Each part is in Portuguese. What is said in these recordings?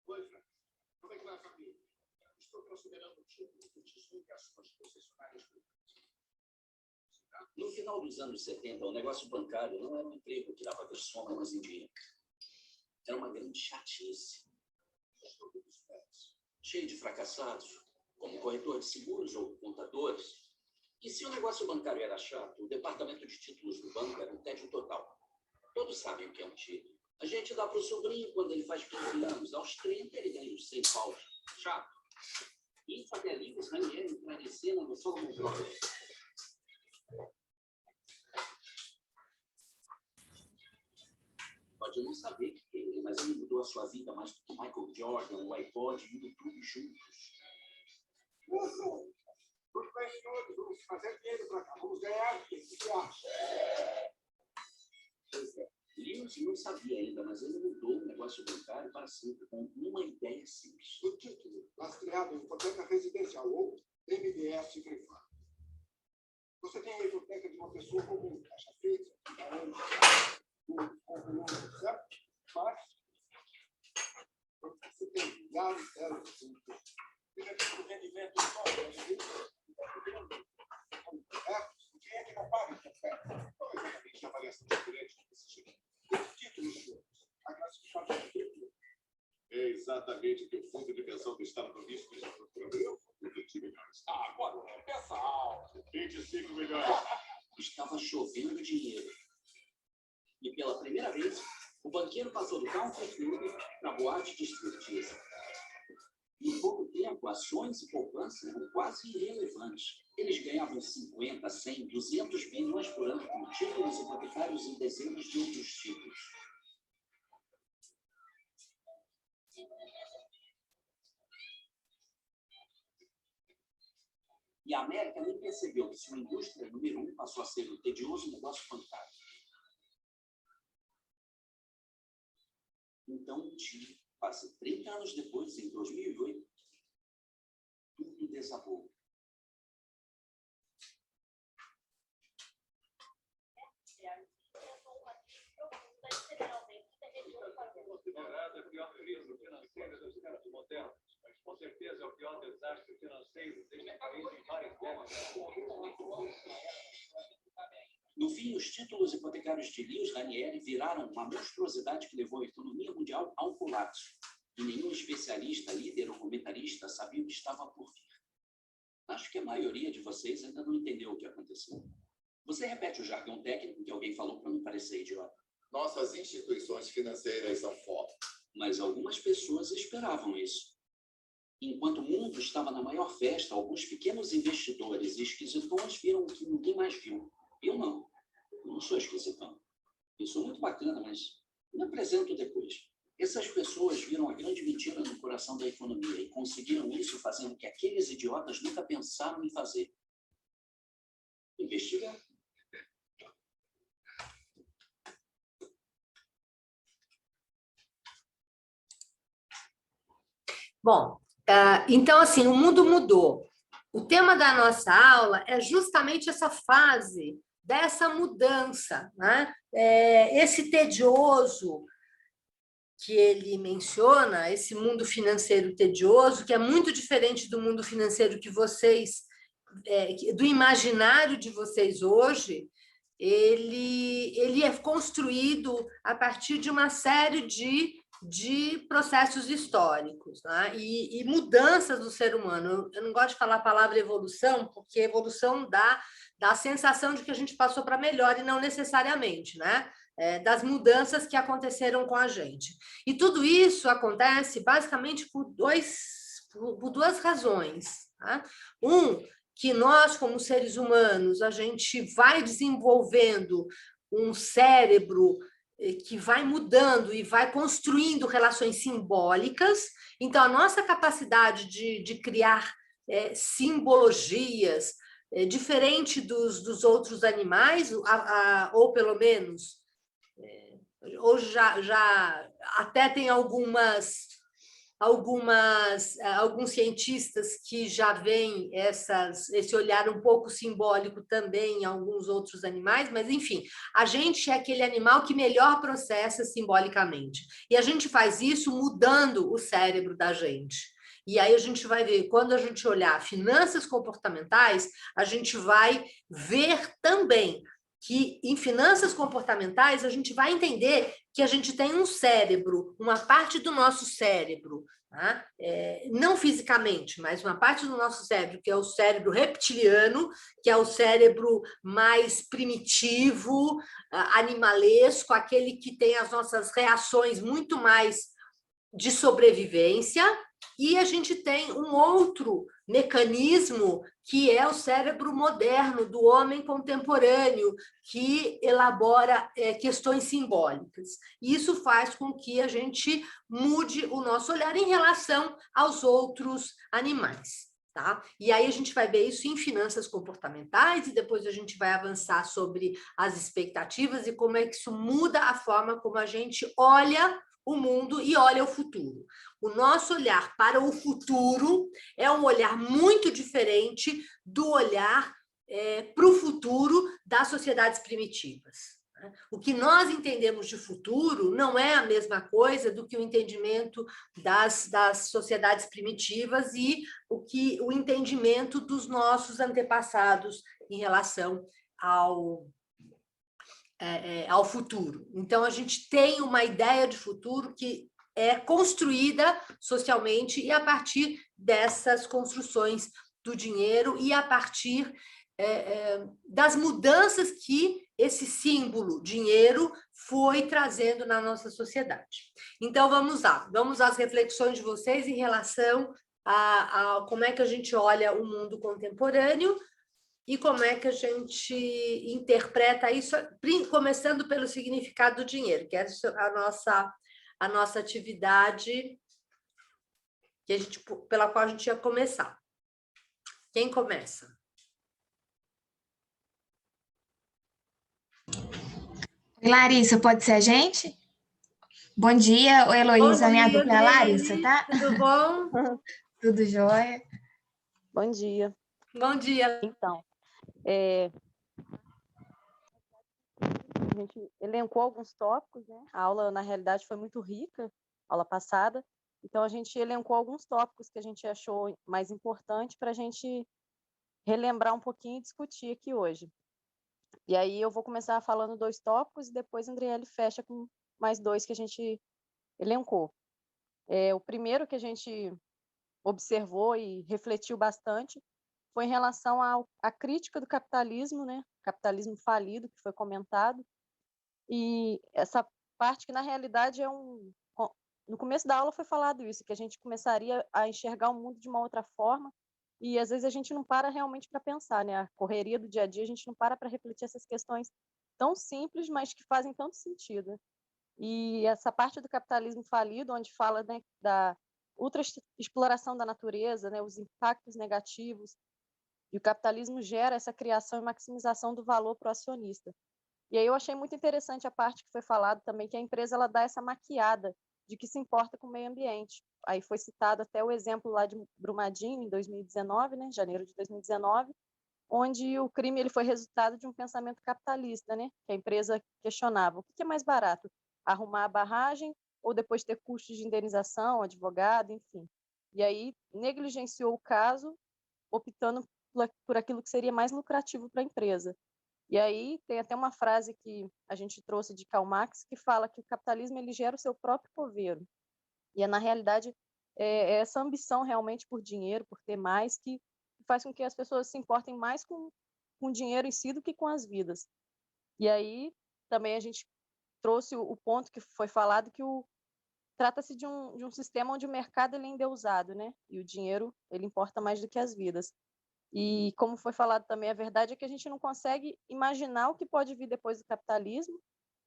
Oi, Fran. Como é que vai a família? Estou considerando o título do Tesouro e as suas concessionárias públicas. No final dos anos 70, o negócio bancário não era um emprego que dava pessoas em dinheiro. Era uma grande chatice. Cheio de fracassados, como corretor de seguros ou contadores. E se o negócio bancário era chato, o departamento de títulos do banco era um tédio total. Todos sabem o que é um título. A gente dá para o sobrinho quando ele faz 15 anos. Aos 30 ele ganha os 100 paus. Chato. Isso até Lius Ranieri entrar em cena no Solomon Brothers. Pode não saber que mas ele mudou a sua vida mais do que Michael Jordan, o iPod e o YouTube juntos. Tudo bem, senhores. Vamos fazer dinheiro para cá. Vamos ganhar. O que você acha? Pois é. Lewis não sabia ainda, mas ele mudou o negócio bancário para sempre, com uma ideia simples. O título, lastreado em hipoteca residencial ou MDS grifado. Você tem a hipoteca de uma pessoa comum, taxa fixa, certo? Mas você tem dados delas. Veja que o rendimento só quem é que não paga hipoteca? Não exatamente a avaliação de direito desse tipo. Esse título, senhores, a classificação de título. É exatamente o que o Fundo de Pensão do Estado do Risco está procurando. 20 milhões. Agora, peça alta. 25 milhões. Estava chovendo dinheiro. E pela primeira vez, o banqueiro passou do country club para a boate de striptease. Em pouco tempo, ações e poupança eram quase irrelevantes. Eles ganhavam 50, 100, 200 milhões por ano com títulos hipotecários e dezenas de outros títulos. E a América nem percebeu que sua indústria número 1 passou a ser o tedioso negócio bancário. Então, quase 30 anos depois, em 2008, tudo desabou. Considerada a pior crise financeira dos tempos modernos, mas com certeza é o pior desastre financeiro deste país em várias décadas. No fim, os títulos hipotecários de Lewis Ranieri viraram uma monstruosidade que levou a economia mundial ao colapso. E nenhum especialista, líder ou comentarista sabia o que estava por vir. Acho que a maioria de vocês ainda não entendeu o que aconteceu. Você repete o jargão técnico que alguém falou para não parecer idiota. Nossas instituições financeiras são foda. Mas algumas pessoas esperavam isso. Enquanto o mundo estava na maior festa, alguns pequenos investidores e esquisitões viram o que ninguém mais viu. Eu não. Eu não sou esquisitão. Eu sou muito bacana, mas me apresento depois. Essas pessoas viram a grande mentira no coração da economia e conseguiram isso fazendo o que aqueles idiotas nunca pensaram em fazer. Investigar. Bom, então, assim, o mundo mudou. O tema da nossa aula é justamente essa fase dessa mudança, né? Esse tedioso que ele menciona, esse mundo financeiro tedioso, que é muito diferente do mundo financeiro que vocês, do imaginário de vocês hoje, ele é construído a partir de uma série de processos históricos, né? E mudanças do ser humano. Eu não gosto de falar a palavra evolução, porque evolução dá a sensação de que a gente passou para melhor, e não necessariamente, né? Das mudanças que aconteceram com a gente. E tudo isso acontece basicamente por duas razões. Tá? Que nós, como seres humanos, a gente vai desenvolvendo um cérebro que vai mudando e vai construindo relações simbólicas. Então, a nossa capacidade de criar simbologias, diferente dos outros animais, ou pelo menos, hoje já até tem algumas alguns cientistas que já veem esse olhar um pouco simbólico também em alguns outros animais, mas, enfim, a gente é aquele animal que melhor processa simbolicamente. E a gente faz isso mudando o cérebro da gente. E aí a gente vai ver, quando a gente olhar finanças comportamentais, a gente vai ver também que em finanças comportamentais a gente vai entender que a gente tem um cérebro, uma parte do nosso cérebro, tá? Não fisicamente, mas uma parte do nosso cérebro, que é o cérebro reptiliano, que é o cérebro mais primitivo, animalesco, aquele que tem as nossas reações muito mais de sobrevivência, e a gente tem um outro mecanismo que é o cérebro moderno do homem contemporâneo, que elabora questões simbólicas. Isso faz com que a gente mude o nosso olhar em relação aos outros animais. Tá? E aí a gente vai ver isso em finanças comportamentais e depois a gente vai avançar sobre as expectativas e como é que isso muda a forma como a gente olha o mundo e olha o futuro. O nosso olhar para o futuro é um olhar muito diferente do olhar para o futuro das sociedades primitivas. O que nós entendemos de futuro não é a mesma coisa do que o entendimento das sociedades primitivas e o entendimento dos nossos antepassados em relação ao futuro. Então, a gente tem uma ideia de futuro que é construída socialmente e a partir dessas construções do dinheiro e a partir das mudanças que esse símbolo, dinheiro, foi trazendo na nossa sociedade. Então, vamos lá. Vamos às reflexões de vocês em relação a como é que a gente olha o mundo contemporâneo e como é que a gente interpreta isso, começando pelo significado do dinheiro, que é a nossa atividade pela qual a gente ia começar. Quem começa? Larissa, pode ser a gente? Bom dia, oi Heloísa, minha dupla é a Larissa, tá? Tudo bom? Tudo jóia. Bom dia. Bom dia. Então, a gente elencou alguns tópicos, né? A aula, na realidade, foi muito rica, a aula passada. Então, a gente elencou alguns tópicos que a gente achou mais importante para a gente relembrar um pouquinho e discutir aqui hoje. E aí eu vou começar falando 2 tópicos e depois a Andriele fecha com mais 2 que a gente elencou. O primeiro que a gente observou e refletiu bastante foi em relação à crítica do capitalismo, né? Capitalismo falido, que foi comentado. E essa parte que, na realidade, no começo da aula foi falado isso, que a gente começaria a enxergar o mundo de uma outra forma, e às vezes a gente não para realmente para pensar, né? A correria do dia a dia, a gente não para refletir essas questões tão simples, mas que fazem tanto sentido. E essa parte do capitalismo falido, onde fala, né, da ultraexploração da natureza, né, os impactos negativos, e o capitalismo gera essa criação e maximização do valor para o acionista. E aí eu achei muito interessante a parte que foi falado também, que a empresa ela dá essa maquiada de que se importa com o meio ambiente. Aí foi citado até o exemplo lá de Brumadinho, em 2019, né, janeiro de 2019, onde o crime ele foi resultado de um pensamento capitalista, né, que a empresa questionava o que é mais barato, arrumar a barragem ou depois ter custos de indenização, advogado, enfim. E aí negligenciou o caso, optando por aquilo que seria mais lucrativo para a empresa. E aí tem até uma frase que a gente trouxe de Karl Marx que fala que o capitalismo ele gera o seu próprio coveiro. E na realidade é essa ambição realmente por dinheiro, por ter mais, que faz com que as pessoas se importem mais com o dinheiro em si do que com as vidas. E aí também a gente trouxe o ponto que foi falado que trata-se de um sistema onde o mercado ele é endeusado, né? E o dinheiro ele importa mais do que as vidas. E como foi falado também, a verdade é que a gente não consegue imaginar o que pode vir depois do capitalismo.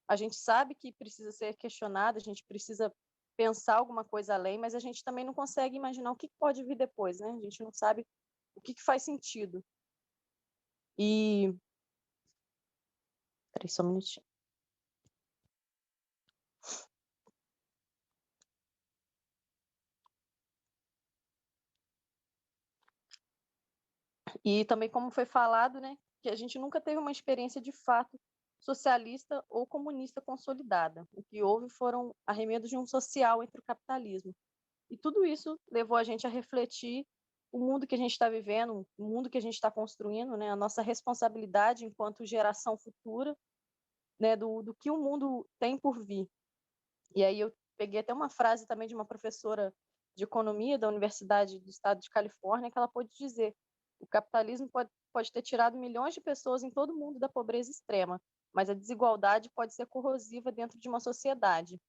A gente sabe que precisa ser questionado, a gente precisa pensar alguma coisa além, mas a gente também não consegue imaginar o que pode vir depois, né? A gente não sabe o que faz sentido. E... Peraí, só um minutinho. E também, como foi falado, né, que a gente nunca teve uma experiência de fato socialista ou comunista consolidada. O que houve foram arremedos de um social entre o capitalismo. E tudo isso levou a gente a refletir o mundo que a gente está vivendo, o mundo que a gente está construindo, né, a nossa responsabilidade enquanto geração futura, né, do que o mundo tem por vir. E aí eu peguei até uma frase também de uma professora de economia da Universidade do Estado de Califórnia, que ela pôde dizer: o capitalismo pode ter tirado milhões de pessoas em todo o mundo da pobreza extrema, mas a desigualdade pode ser corrosiva dentro de uma sociedade.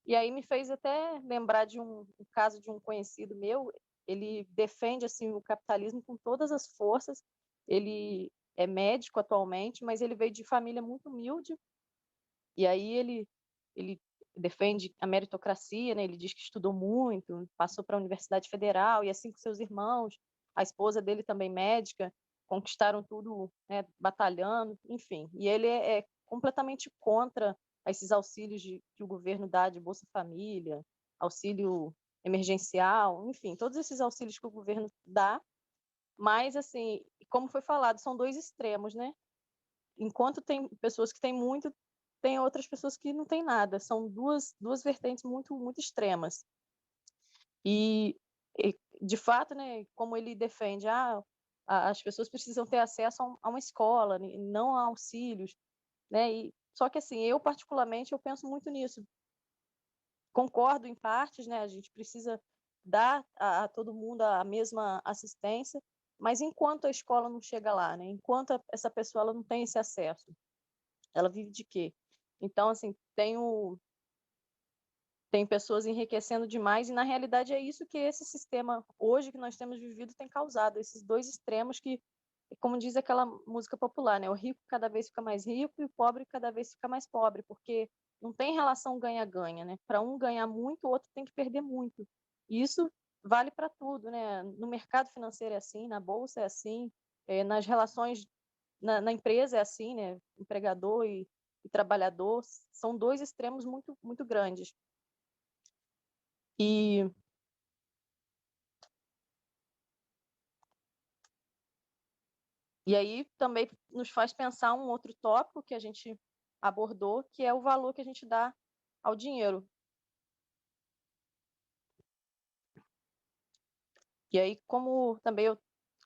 E aí me fez até lembrar de um caso de um conhecido meu. Ele defende assim o capitalismo com todas as forças. Ele é médico atualmente, mas ele veio de família muito humilde. E aí ele defende a meritocracia, né? Ele diz que estudou muito, passou para a Universidade Federal, e assim com seus irmãos, a esposa dele também médica, conquistaram tudo, né, batalhando, enfim. E ele é completamente contra esses auxílios que o governo dá de Bolsa Família, auxílio emergencial, enfim, todos esses auxílios que o governo dá. Mas, assim, como foi falado, são dois extremos, né? Enquanto tem pessoas que têm muito, tem outras pessoas que não têm nada. São duas vertentes muito, muito extremas. E, de fato, né, como ele defende, as pessoas precisam ter acesso a uma escola, não a auxílios, né? Só que, assim, eu particularmente, eu penso muito nisso. Concordo em partes, né? A gente precisa dar a todo mundo a mesma assistência, mas enquanto a escola não chega lá, né? Enquanto essa pessoa ela não tem esse acesso, ela vive de quê? Então, assim, tem pessoas enriquecendo demais, e na realidade é isso que esse sistema hoje que nós temos vivido tem causado, esses dois extremos que, como diz aquela música popular, né? O rico cada vez fica mais rico e o pobre cada vez fica mais pobre, porque não tem relação ganha-ganha, né? Para um ganhar muito, o outro tem que perder muito. E isso vale para tudo, né? No mercado financeiro é assim, na bolsa é assim, nas relações na empresa é assim, né? Empregador e trabalhador são dois extremos muito, muito grandes. E aí também nos faz pensar um outro tópico que a gente abordou, que é o valor que a gente dá ao dinheiro. E aí, como também eu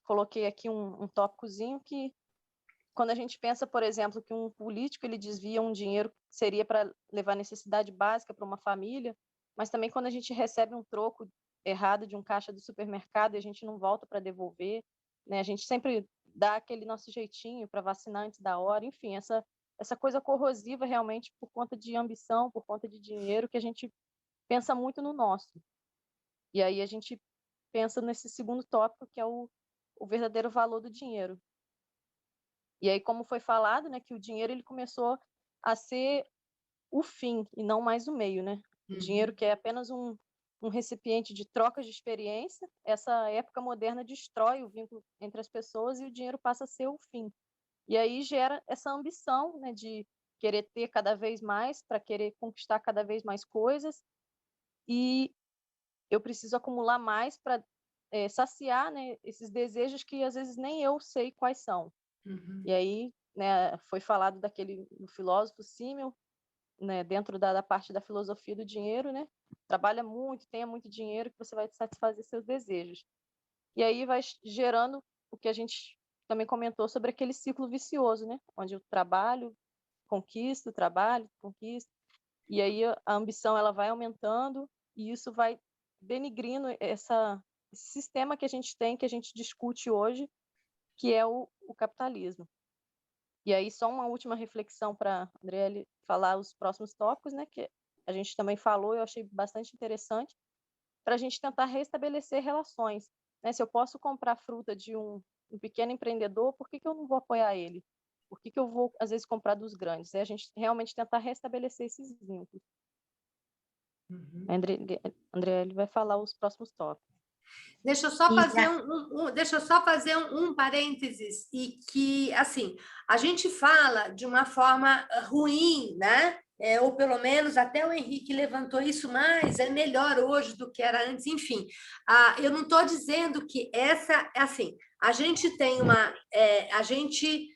coloquei aqui um tópicozinho, que quando a gente pensa, por exemplo, que um político ele desvia um dinheiro que seria para levar necessidade básica para uma família, mas também quando a gente recebe um troco errado de um caixa do supermercado e a gente não volta para devolver, né? A gente sempre dá aquele nosso jeitinho para vacinar antes da hora, enfim, essa coisa corrosiva realmente por conta de ambição, por conta de dinheiro, que a gente pensa muito no nosso. E aí a gente pensa nesse segundo tópico, que é o verdadeiro valor do dinheiro. E aí, como foi falado, né, que o dinheiro ele começou a ser o fim e não mais o meio, né? O dinheiro que é apenas um recipiente de trocas de experiência, essa época moderna destrói o vínculo entre as pessoas e o dinheiro passa a ser o fim. E aí gera essa ambição, né, de querer ter cada vez mais, para querer conquistar cada vez mais coisas, e eu preciso acumular mais para saciar, né, esses desejos que às vezes nem eu sei quais são. E aí, né, foi falado do filósofo Simmel, né, dentro da parte da filosofia do dinheiro, né? Trabalha muito, tenha muito dinheiro que você vai satisfazer seus desejos. E aí vai gerando o que a gente também comentou sobre aquele ciclo vicioso, né? Onde o trabalho conquista, o trabalho conquista, e aí a ambição ela vai aumentando, e isso vai denigrindo esse sistema que a gente tem, que a gente discute hoje, que é o capitalismo. E aí, só uma última reflexão para a Andriele falar os próximos tópicos, né, que a gente também falou, eu achei bastante interessante, para a gente tentar restabelecer relações. Né? Se eu posso comprar fruta de um pequeno empreendedor, por que eu não vou apoiar ele? Por que eu vou, às vezes, comprar dos grandes? É a gente realmente tentar restabelecer esses vínculos. A Andriele vai falar os próximos tópicos. Deixa eu só fazer um parênteses, e que, assim, a gente fala de uma forma ruim, né? ou pelo menos até o Henrique levantou isso, mas é melhor hoje do que era antes, enfim. Eu não estou dizendo que essa, assim, a gente tem a gente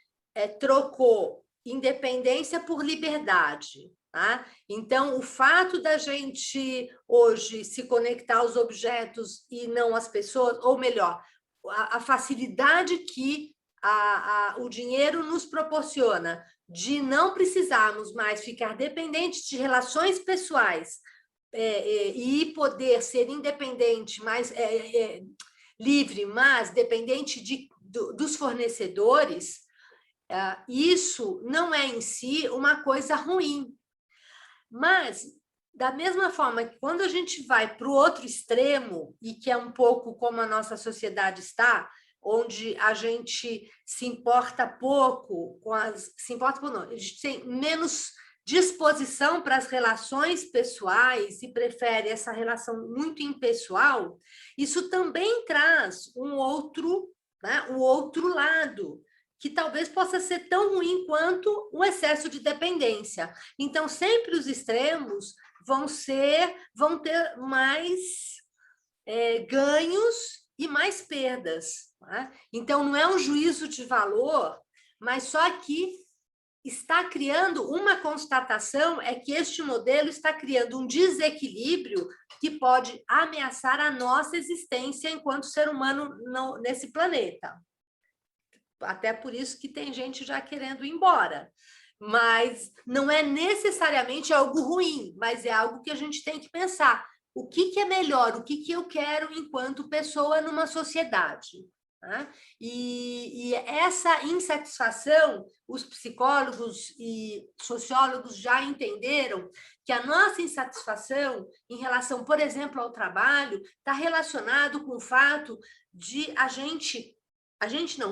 trocou independência por liberdade, tá? Então, o fato da gente hoje se conectar aos objetos e não às pessoas, ou melhor, a facilidade que o dinheiro nos proporciona de não precisarmos mais ficar dependentes de relações pessoais e poder ser independente, mais livre, mas dependente dos fornecedores, isso não é em si uma coisa ruim. Mas, da mesma forma que quando a gente vai para o outro extremo, e que é um pouco como a nossa sociedade está, onde a gente se importa pouco com não, a gente tem menos disposição para as relações pessoais e prefere essa relação muito impessoal, isso também traz um outro lado, que talvez possa ser tão ruim quanto o excesso de dependência. Então, sempre os extremos vão ter mais ganhos e mais perdas. Tá? Então, não é um juízo de valor, mas só que está criando uma constatação, é que este modelo está criando um desequilíbrio que pode ameaçar a nossa existência enquanto ser humano nesse planeta. Até por isso que tem gente já querendo ir embora. Mas não é necessariamente algo ruim, mas é algo que a gente tem que pensar. O que é melhor? O que eu quero enquanto pessoa numa sociedade? Tá? E essa insatisfação, os psicólogos e sociólogos já entenderam que a nossa insatisfação em relação, por exemplo, ao trabalho, está relacionado com o fato de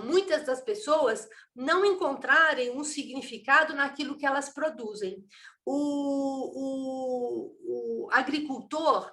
muitas das pessoas não encontrarem um significado naquilo que elas produzem. O agricultor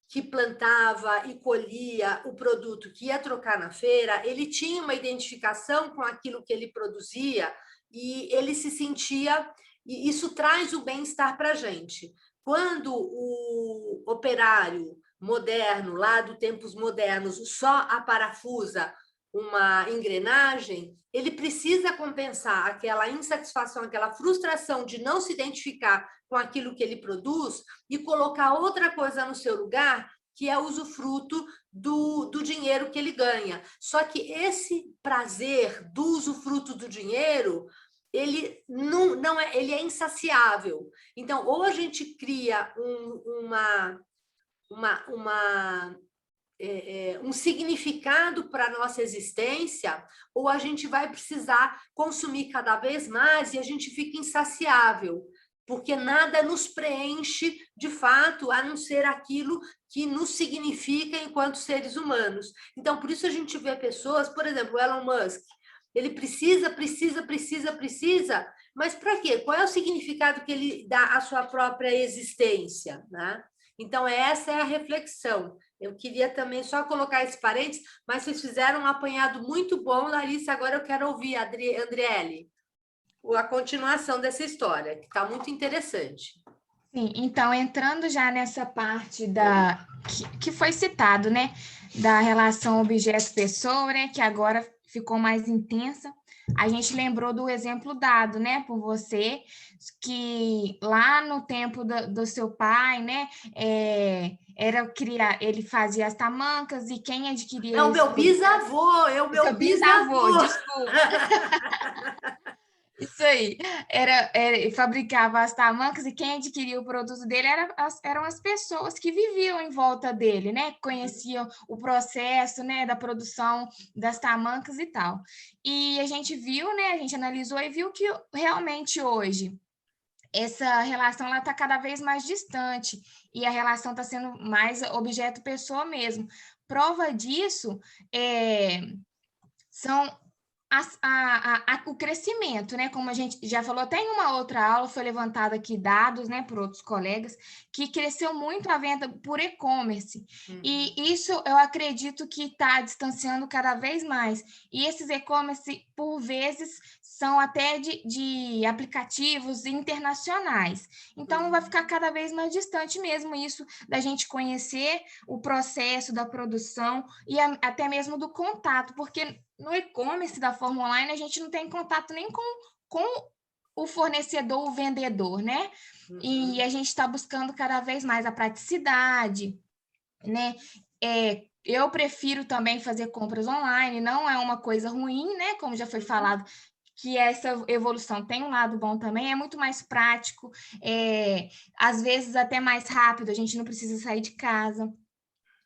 que plantava e colhia o produto que ia trocar na feira, ele tinha uma identificação com aquilo que ele produzia e ele se sentia... E isso traz o bem-estar para a gente. Quando o operário moderno, lá dos tempos modernos, só aparafusa uma engrenagem, ele precisa compensar aquela insatisfação, aquela frustração de não se identificar com aquilo que ele produz e colocar outra coisa no seu lugar, que é o usufruto do dinheiro que ele ganha. Só que esse prazer do usufruto do dinheiro, ele ele é insaciável. Então, ou a gente cria um significado para a nossa existência, ou a gente vai precisar consumir cada vez mais e a gente fica insaciável, porque nada nos preenche de fato, a não ser aquilo que nos significa enquanto seres humanos. Então, por isso a gente vê pessoas, por exemplo, o Elon Musk, ele precisa, mas para quê? Qual é o significado que ele dá à sua própria existência, né? Então, essa é a reflexão. Eu queria também só colocar esse parênteses, mas vocês fizeram um apanhado muito bom, Larissa. Agora eu quero ouvir, Andriele, a continuação dessa história, que está muito interessante. Sim, então, entrando já nessa parte que foi citado, né? Da relação objeto-pessoa, né? Que agora ficou mais intensa. A gente lembrou do exemplo dado, né, por você, que lá no tempo do seu pai, né, ele fazia as tamancas e quem adquiria... É o meu bisavô, Seu bisavô, desculpa. Isso aí, fabricava as tamancas e quem adquiria o produto dele eram as pessoas que viviam em volta dele, né? Conheciam o processo, né, da produção das tamancas e tal. E a gente viu, né, a gente analisou e viu que realmente hoje essa relação está cada vez mais distante e a relação está sendo mais objeto-pessoa mesmo. Prova disso são... o crescimento, né? Como a gente já falou, até em uma outra aula foi levantado aqui dados, né, por outros colegas, que cresceu muito a venda por e-commerce. E isso eu acredito que está distanciando cada vez mais. E esses e-commerce, por vezes, são até de aplicativos internacionais. Então, vai ficar cada vez mais distante mesmo isso da gente conhecer o processo da produção e até mesmo do contato, porque no e-commerce da forma online a gente não tem contato nem com o fornecedor, o vendedor, né? E a gente está buscando cada vez mais a praticidade, né? Eu prefiro também fazer compras online, não é uma coisa ruim, né? Como já foi falado, que essa evolução tem um lado bom também, é muito mais prático, às vezes até mais rápido, a gente não precisa sair de casa.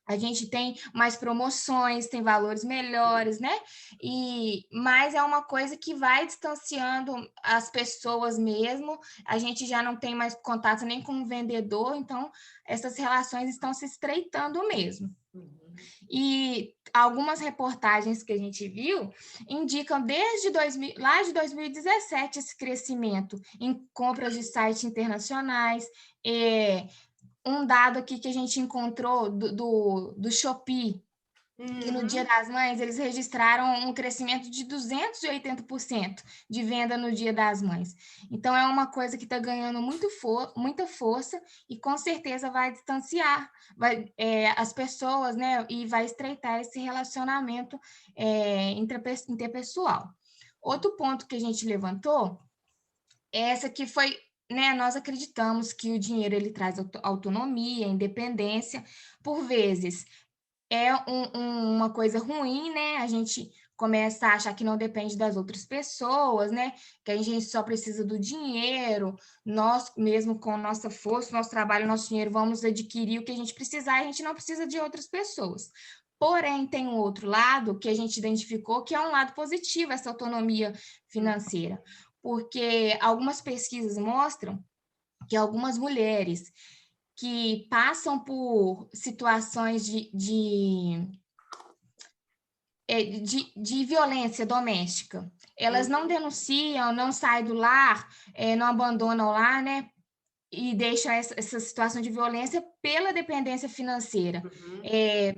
A gente tem mais promoções, tem valores melhores, né? Mas é uma coisa que vai distanciando as pessoas mesmo. A gente já não tem mais contato nem com o vendedor, então essas relações estão se estreitando mesmo. E algumas reportagens que a gente viu indicam desde lá de 2017 esse crescimento em compras de sites internacionais. Um dado aqui que a gente encontrou do Shopee, que no Dia das Mães eles registraram um crescimento de 280% de venda no Dia das Mães. Então, é uma coisa que está ganhando muita força e com certeza vai distanciar as pessoas, né? E vai estreitar esse relacionamento interpessoal. Outro ponto que a gente levantou é essa que foi, né, nós acreditamos que o dinheiro ele traz autonomia, independência, por vezes é uma coisa ruim, né? A gente começa a achar que não depende das outras pessoas, né? Que a gente só precisa do dinheiro, nós mesmo com nossa força, nosso trabalho, nosso dinheiro, vamos adquirir o que a gente precisar, a gente não precisa de outras pessoas. Porém, tem um outro lado que a gente identificou que é um lado positivo, essa autonomia financeira, porque algumas pesquisas mostram que algumas mulheres que passam por situações de violência doméstica, elas não denunciam, não saem do lar, não abandonam o lar, né? E deixam essa situação de violência pela dependência financeira,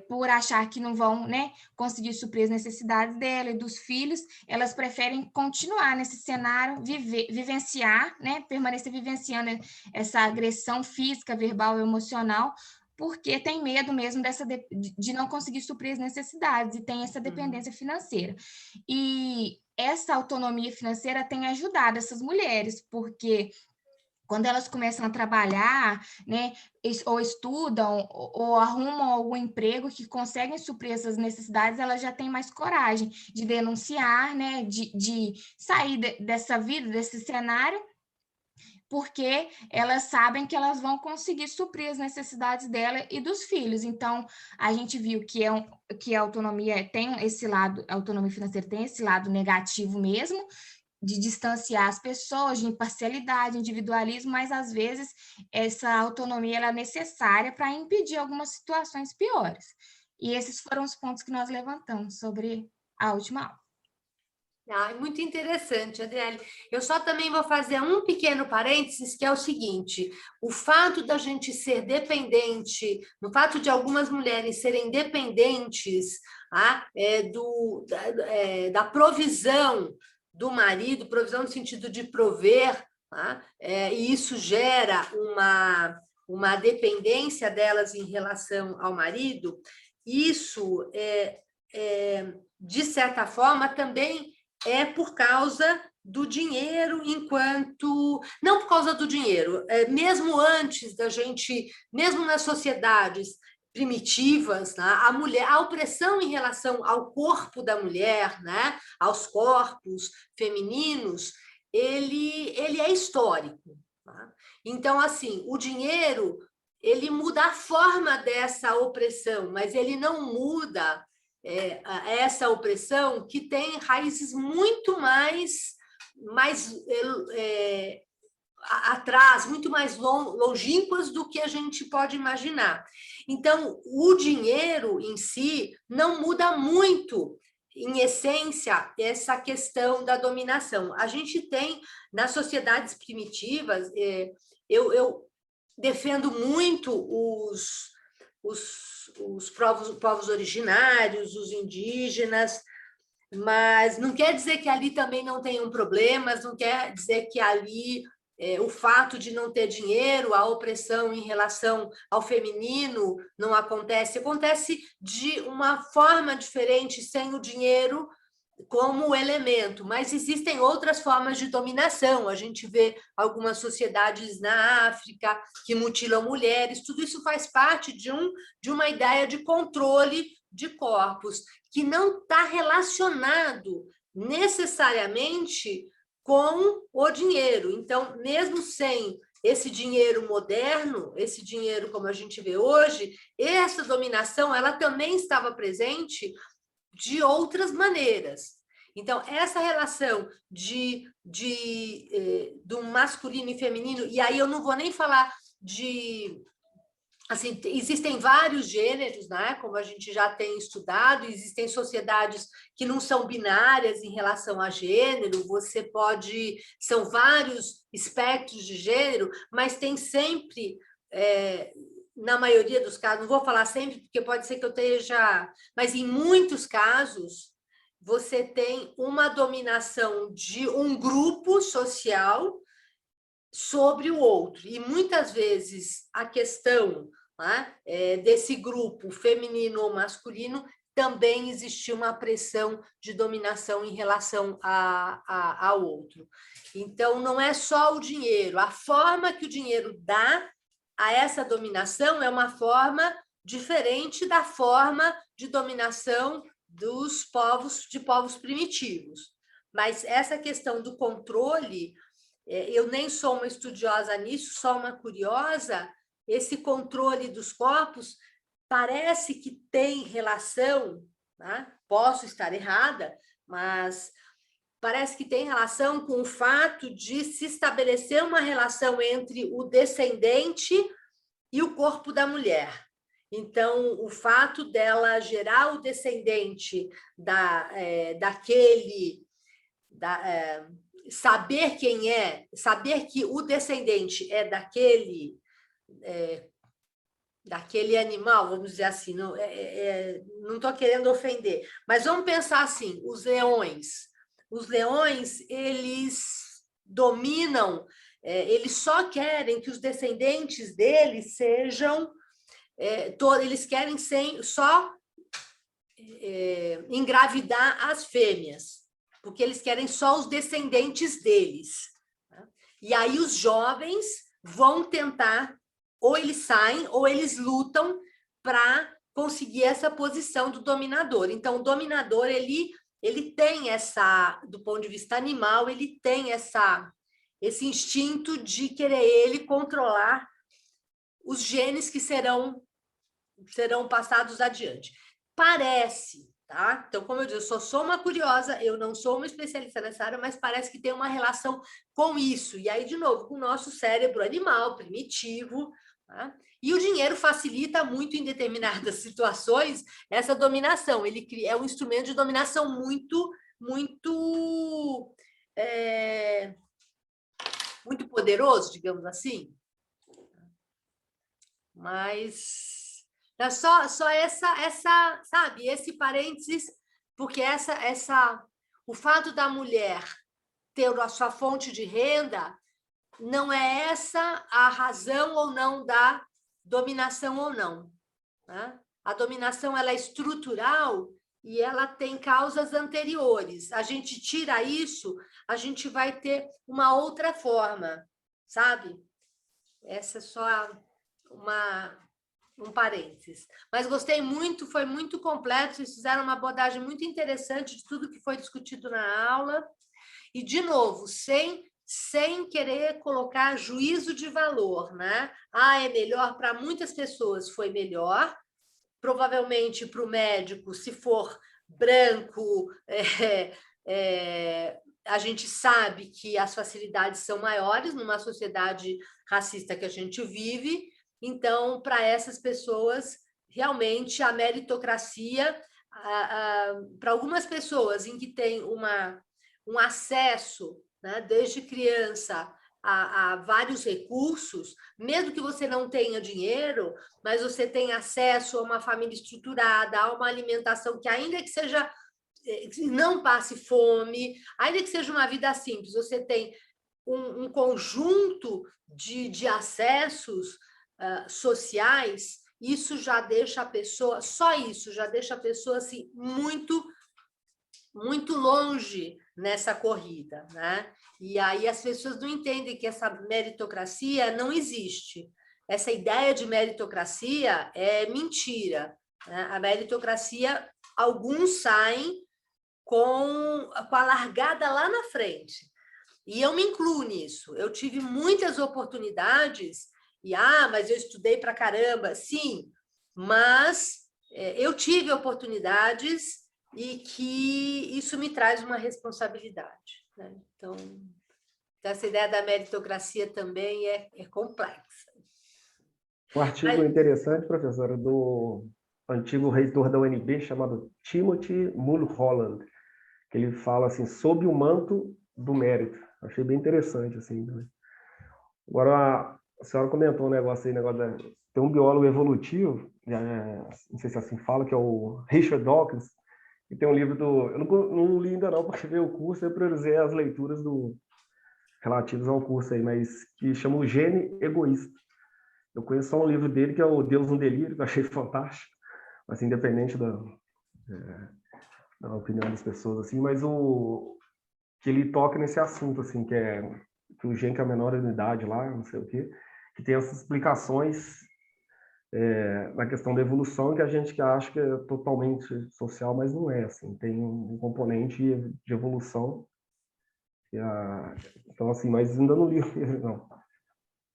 por achar que não vão, né, conseguir suprir as necessidades dela e dos filhos, elas preferem continuar nesse cenário, vivenciar, né, permanecer vivenciando essa agressão física, verbal e emocional, porque tem medo mesmo de não conseguir suprir as necessidades e tem essa dependência financeira. E essa autonomia financeira tem ajudado essas mulheres, porque quando elas começam a trabalhar, né, ou estudam, ou arrumam algum emprego que conseguem suprir essas necessidades, elas já têm mais coragem de denunciar, né, de sair dessa vida, desse cenário, porque elas sabem que elas vão conseguir suprir as necessidades dela e dos filhos. Então, a gente viu que a autonomia tem esse lado, a autonomia financeira tem esse lado negativo mesmo, de distanciar as pessoas, de imparcialidade, individualismo, mas às vezes essa autonomia ela é necessária para impedir algumas situações piores. E esses foram os pontos que nós levantamos sobre a última aula. É muito interessante, Adriele. Eu só também vou fazer um pequeno parênteses, que é o seguinte: o fato da gente ser dependente, o fato de algumas mulheres serem dependentes da provisão do marido, provisão no sentido de prover, e isso gera uma dependência delas em relação ao marido, isso, de certa forma, também é por causa do dinheiro, não por causa do dinheiro, mesmo antes da gente, mesmo nas sociedades primitivas, né, a opressão em relação ao corpo da mulher, né, aos corpos femininos, ele é histórico. Tá? Então, assim, o dinheiro, ele muda a forma dessa opressão, mas ele não muda essa opressão que tem raízes muito mais atrás, muito mais longínquas do que a gente pode imaginar. Então, o dinheiro em si não muda muito, em essência, essa questão da dominação. A gente tem, nas sociedades primitivas, eu defendo muito os povos originários, os indígenas, Mas não quer dizer que ali também não tenham problemas, não quer dizer que ali o fato de não ter dinheiro, a opressão em relação ao feminino não acontece. Acontece de uma forma diferente, sem o dinheiro como elemento, mas existem outras formas de dominação. A gente vê algumas sociedades na África que mutilam mulheres, tudo isso faz parte de uma ideia de controle de corpos, que não está relacionado necessariamente com o dinheiro. Então, mesmo sem esse dinheiro moderno, esse dinheiro como a gente vê hoje, essa dominação ela também estava presente de outras maneiras. Então, essa relação do masculino e feminino, e aí eu não vou nem falar de... Assim, existem vários gêneros, né? Como a gente já tem estudado, existem sociedades que não são binárias em relação a gênero, são vários espectros de gênero, mas tem sempre... na maioria dos casos, não vou falar sempre, porque pode ser que eu esteja... Mas em muitos casos, você tem uma dominação de um grupo social sobre o outro. E muitas vezes a questão, né, desse grupo feminino ou masculino também existia uma pressão de dominação em relação ao outro. Então, não é só o dinheiro, a forma que o dinheiro dá a essa dominação é uma forma diferente da forma de dominação de povos primitivos. Mas essa questão do controle, eu nem sou uma estudiosa nisso, só uma curiosa, esse controle dos corpos parece que tem relação, né? Posso estar errada, mas parece que tem relação com o fato de se estabelecer uma relação entre o descendente e o corpo da mulher. Então, o fato dela gerar o descendente saber quem é, saber que o descendente é daquele animal, vamos dizer assim, não estou querendo ofender, mas vamos pensar assim, os leões, eles dominam, eles só querem que os descendentes deles sejam, eles querem só engravidar as fêmeas, porque eles querem só os descendentes deles. Tá? E aí os jovens vão tentar, ou eles saem, ou eles lutam para conseguir essa posição do dominador. Então, o dominador, ele tem do ponto de vista animal, ele tem esse instinto de querer ele controlar os genes que serão passados adiante. Parece, tá? Então, como eu disse, eu sou uma curiosa, eu não sou uma especialista nessa área, mas parece que tem uma relação com isso. E aí, de novo, com o nosso cérebro animal, primitivo, tá? E o dinheiro facilita muito em determinadas situações essa dominação. Ele é um instrumento de dominação muito poderoso, digamos assim. Mas é só essa, sabe, esse parênteses, porque o fato da mulher ter a sua fonte de renda não é essa a razão ou não da dominação ou não. Né? A dominação ela é estrutural e ela tem causas anteriores. A gente tira isso, a gente vai ter uma outra forma, sabe? Essa é só um parênteses. Mas gostei muito, foi muito completo, vocês fizeram uma abordagem muito interessante de tudo que foi discutido na aula. E, de novo, sem querer colocar juízo de valor, né? É melhor para muitas pessoas, foi melhor. Provavelmente para o médico, se for branco, a gente sabe que as facilidades são maiores numa sociedade racista que a gente vive. Então, para essas pessoas, realmente, a meritocracia, para algumas pessoas em que tem um acesso, né, desde criança, a vários recursos, mesmo que você não tenha dinheiro, mas você tem acesso a uma família estruturada, a uma alimentação que, ainda que seja não passe fome, ainda que seja uma vida simples, você tem um conjunto de acessos sociais, isso já deixa a pessoa, só isso já deixa a pessoa assim, muito longe nessa corrida, né? E aí as pessoas não entendem que essa meritocracia não existe. Essa ideia de meritocracia é mentira, né? A meritocracia, alguns saem com a largada lá na frente. E eu me incluo nisso. Eu tive muitas oportunidades, mas eu estudei para caramba. Sim, mas eu tive oportunidades e que isso me traz uma responsabilidade, né? Então, essa ideia da meritocracia também é complexa. Um artigo interessante, professora, do antigo reitor da UNB, chamado Timothy Mulholland, que ele fala assim, sob o manto do mérito. Achei bem interessante, assim, também. Agora, a senhora comentou um negócio aí, tem um biólogo evolutivo, não sei se assim fala, que é o Richard Dawkins, e tem um livro eu não li ainda não, porque veio o curso, eu priorizei as leituras relativas ao curso aí, mas que chama O Gene Egoísta. Eu conheço só um livro dele, que é o Deus no Delírio, que eu achei fantástico, assim, independente da opinião das pessoas, assim, mas que ele toca nesse assunto, assim, que o gene que é a menor unidade lá, não sei o quê, que tem essas explicações na questão da evolução, que a gente que acha que é totalmente social, mas não é, assim, tem um componente de evolução. Então, assim, mas ainda não li o livro, não.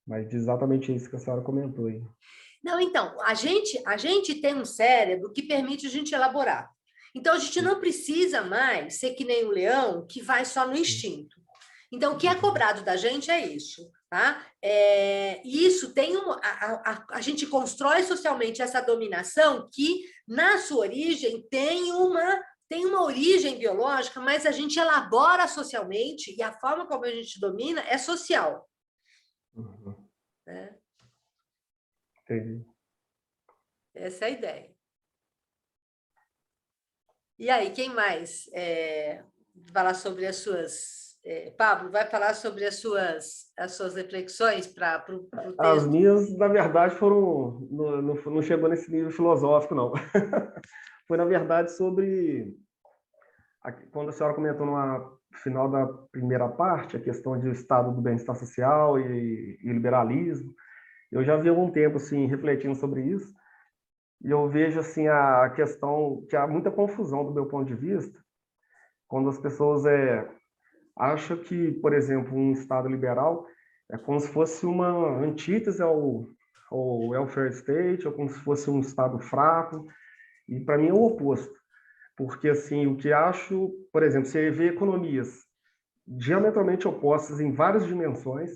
Mas exatamente isso que a senhora comentou aí. Não, então, a gente tem um cérebro que permite a gente elaborar. Então, a gente não precisa mais ser que nem o leão, que vai só no instinto. Então, o que é cobrado da gente é isso, tá? Isso tem a gente constrói socialmente essa dominação que, na sua origem, tem uma origem biológica, mas a gente elabora socialmente e a forma como a gente domina é social. Uhum. Né? Entendi. Essa é a ideia. E aí, quem mais falar sobre as suas... Pablo, vai falar sobre as suas reflexões para o texto? As minhas, na verdade, foram... Não chegou nesse nível filosófico, não. Foi, na verdade, sobre... Quando a senhora comentou no final da primeira parte, a questão de estado do bem-estar social e liberalismo, eu já vi há algum tempo, assim, refletindo sobre isso, e eu vejo, assim, a questão que há muita confusão do meu ponto de vista, quando as pessoas acham que, por exemplo, um Estado liberal é como se fosse uma antítese ao welfare state, ou como se fosse um Estado fraco, e para mim é o oposto. Porque, assim, o que acho, por exemplo, você vê economias diametralmente opostas em várias dimensões,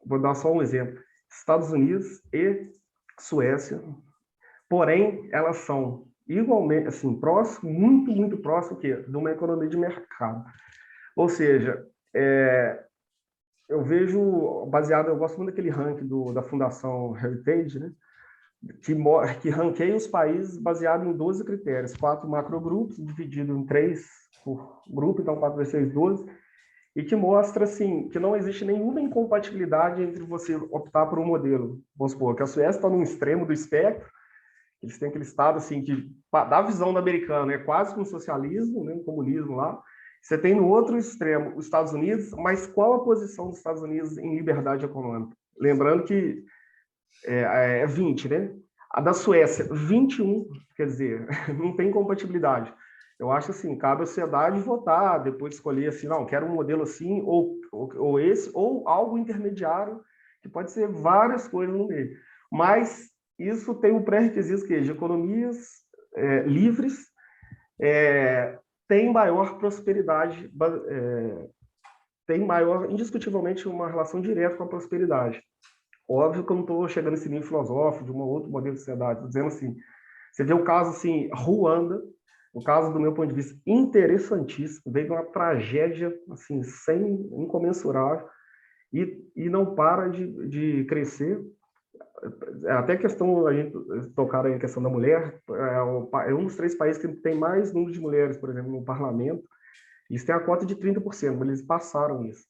vou dar só um exemplo, Estados Unidos e Suécia, porém, elas são igualmente, assim, próximo, muito, muito próximo de uma economia de mercado. Ou seja, eu vejo, eu gosto muito daquele ranking da Fundação Heritage, né, que ranqueia os países baseado em 12 critérios, 4 macrogrupos, dividido em 3 por grupo, então 4 vezes 6, 12, e que mostra, assim, que não existe nenhuma incompatibilidade entre você optar por um modelo. Vamos supor que a Suécia está num extremo do espectro, eles têm aquele estado, assim, que, da visão do americano, é quase como socialismo, né, um comunismo lá. Você tem no outro extremo os Estados Unidos, mas qual a posição dos Estados Unidos em liberdade econômica? Lembrando que é 20, né? A da Suécia, 21, quer dizer, não tem compatibilidade. Eu acho assim, cabe à sociedade votar, depois escolher assim, não, quero um modelo assim, ou esse, ou algo intermediário, que pode ser várias coisas no meio. Mas isso tem um pré-requisito que de economias livres, tem maior prosperidade, tem maior, indiscutivelmente, uma relação direta com a prosperidade. Óbvio que eu não estou chegando nesse nível filosófico de um outro modelo de sociedade, estou dizendo assim, você vê o caso assim, Ruanda, o caso do meu ponto de vista interessantíssimo, veio de uma tragédia assim, incomensurável, e não para de crescer, até questão, a gente tocar em questão da mulher, é um dos 3 países que tem mais número de mulheres, por exemplo, no parlamento. Eles têm a cota de 30%, mas eles passaram isso.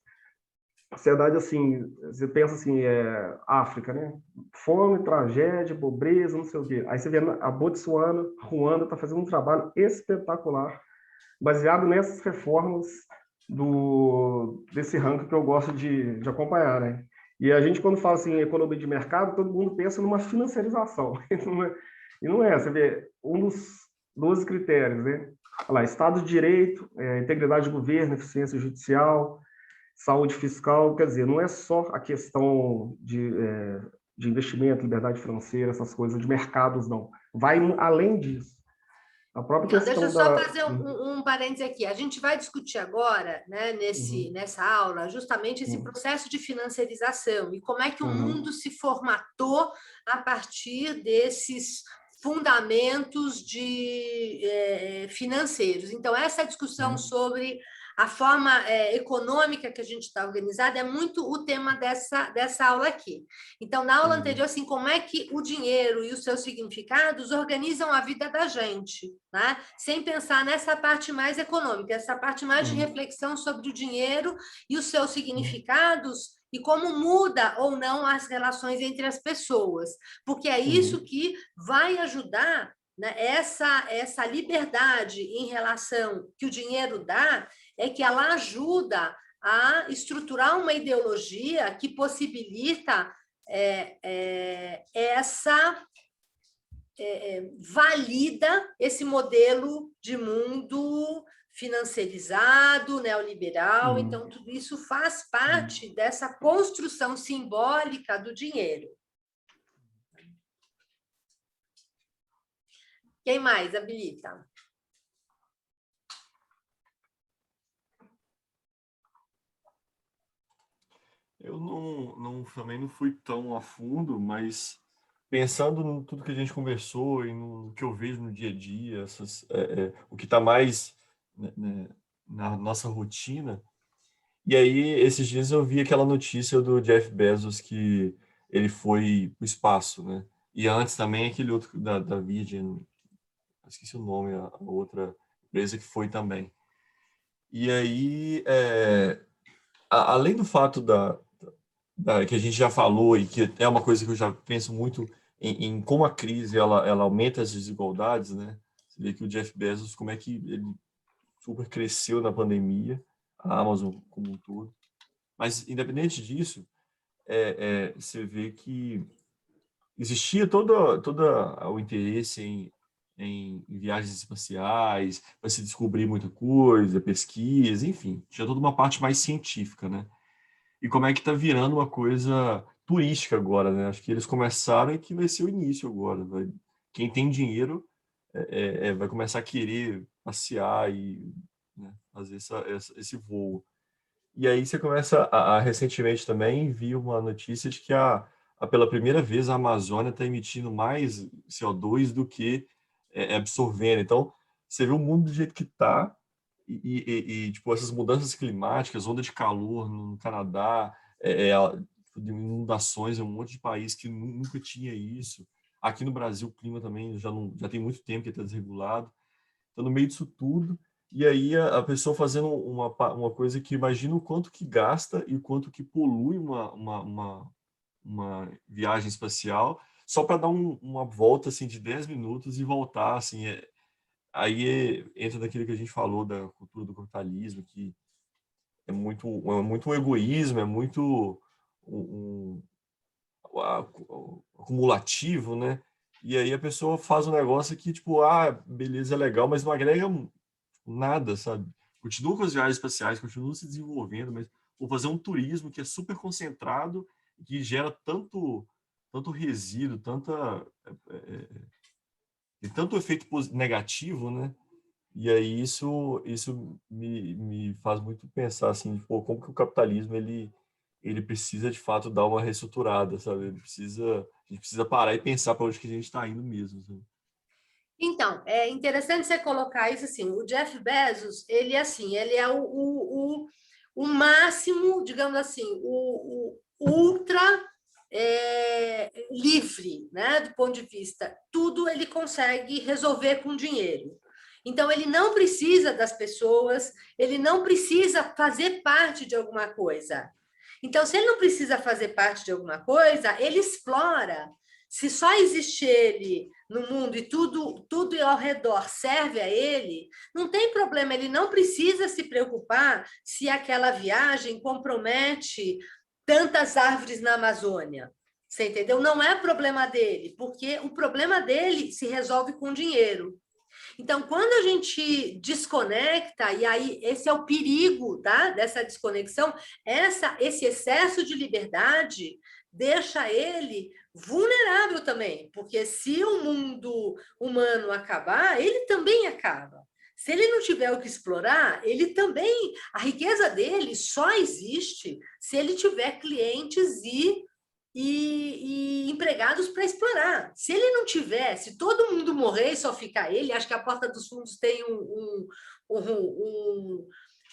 A sociedade, assim, você pensa assim, África, né? Fome, tragédia, pobreza, não sei o quê. Aí você vê a Botsuana, Ruanda está fazendo um trabalho espetacular, baseado nessas reformas desse ranking que eu gosto de acompanhar, né? E a gente, quando fala assim, em economia de mercado, todo mundo pensa numa financiarização. E não é. Você vê, um dos 12 critérios, né? Olha lá, Estado de Direito, integridade do governo, eficiência judicial, saúde fiscal, quer dizer, não é só a questão de investimento, liberdade financeira, essas coisas de mercados, não. Vai além disso. A própria Não, deixa questão eu só da... fazer um parêntese aqui. A gente vai discutir agora, né, nessa aula, justamente esse processo de financiarização e como é que o mundo se formatou a partir desses fundamentos financeiros. Então, essa discussão sobre a forma econômica que a gente está organizada é muito o tema dessa aula aqui. Então, na aula anterior, assim, como é que o dinheiro e os seus significados organizam a vida da gente, né? Sem pensar nessa parte mais econômica, essa parte mais de reflexão sobre o dinheiro e os seus significados e como muda ou não as relações entre as pessoas, porque é isso que vai ajudar, né, essa liberdade em relação que o dinheiro dá, é que ela ajuda a estruturar uma ideologia que possibilita valida esse modelo de mundo financiarizado, neoliberal. Então, tudo isso faz parte dessa construção simbólica do dinheiro. Quem mais habilita? Eu também não fui tão a fundo, mas pensando em tudo que a gente conversou e no que eu vejo no dia a dia, o que está mais né, na nossa rotina. E aí, esses dias eu vi aquela notícia do Jeff Bezos que ele foi para o espaço, né? E antes também aquele outro da Virgin, esqueci o nome, a outra empresa que foi também. E aí, além do fato que a gente já falou e que é uma coisa que eu já penso muito em como a crise ela aumenta as desigualdades, né? Você vê que o Jeff Bezos, como é que ele super cresceu na pandemia, a Amazon como um todo. Mas, independente disso, você vê que existia todo o interesse em viagens espaciais, para se descobrir muita coisa, pesquisa, enfim, tinha toda uma parte mais científica, né? E como é que está virando uma coisa turística agora, né? Acho que eles começaram e que vai ser o início agora. Quem tem dinheiro vai começar a querer passear e, né, fazer esse voo. E aí você começa recentemente também vi uma notícia de que pela primeira vez a Amazônia está emitindo mais CO2 do que absorvendo. Então, você vê o mundo do jeito que está tipo, essas mudanças climáticas, onda de calor no Canadá, inundações em um monte de país que nunca tinha isso. Aqui no Brasil, o clima também já tem muito tempo que está desregulado. Então, no meio disso tudo, e aí a pessoa fazendo uma coisa que imagina o quanto que gasta e o quanto que polui uma viagem espacial, só para dar uma volta assim, de 10 minutos e voltar. Assim, aí entra naquilo que a gente falou da cultura do capitalismo, que é muito um egoísmo, é muito acumulativo, né? E aí a pessoa faz um negócio que, tipo, beleza, é legal, mas não agrega nada, sabe? Continua com as viagens espaciais, continua se desenvolvendo, mas vou fazer um turismo que é super concentrado, que gera tanto resíduo, tanto efeito negativo, né? E aí isso me faz muito pensar assim, pô, como que o capitalismo ele precisa de fato dar uma reestruturada, sabe? A gente precisa parar e pensar para onde que a gente está indo mesmo, sabe? Então, é interessante você colocar isso assim, o Jeff Bezos, ele é o máximo, digamos assim, o ultra livre, né? Do ponto de vista, tudo ele consegue resolver com dinheiro. Então, ele não precisa das pessoas, ele não precisa fazer parte de alguma coisa. Então, se ele não precisa fazer parte de alguma coisa, ele explora. Se só existe ele no mundo e tudo ao redor serve a ele, não tem problema, ele não precisa se preocupar se aquela viagem compromete tantas árvores na Amazônia. Você entendeu? Não é problema dele, porque o problema dele se resolve com dinheiro. Então, quando a gente desconecta, e aí esse é o perigo, tá? Dessa desconexão, esse excesso de liberdade deixa ele vulnerável também, porque se o mundo humano acabar, ele também acaba. Se ele não tiver o que explorar, ele também, a riqueza dele só existe se ele tiver clientes e empregados para explorar. Se ele não tiver, se todo mundo morrer e só ficar ele, acho que a Porta dos Fundos tem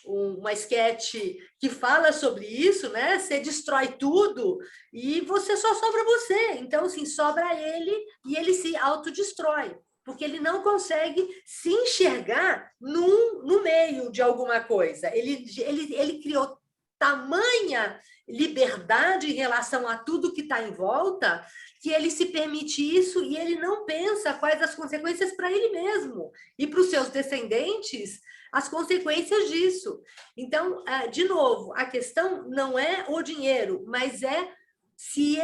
uma esquete que fala sobre isso, né? Você destrói tudo e você só sobra você. Então, assim, sobra ele e ele se autodestrói, porque ele não consegue se enxergar no meio de alguma coisa. Ele criou tamanha liberdade em relação a tudo que está em volta, que ele se permite isso e ele não pensa quais as consequências para ele mesmo e para os seus descendentes, as consequências disso. Então, de novo, a questão não é o dinheiro, mas é se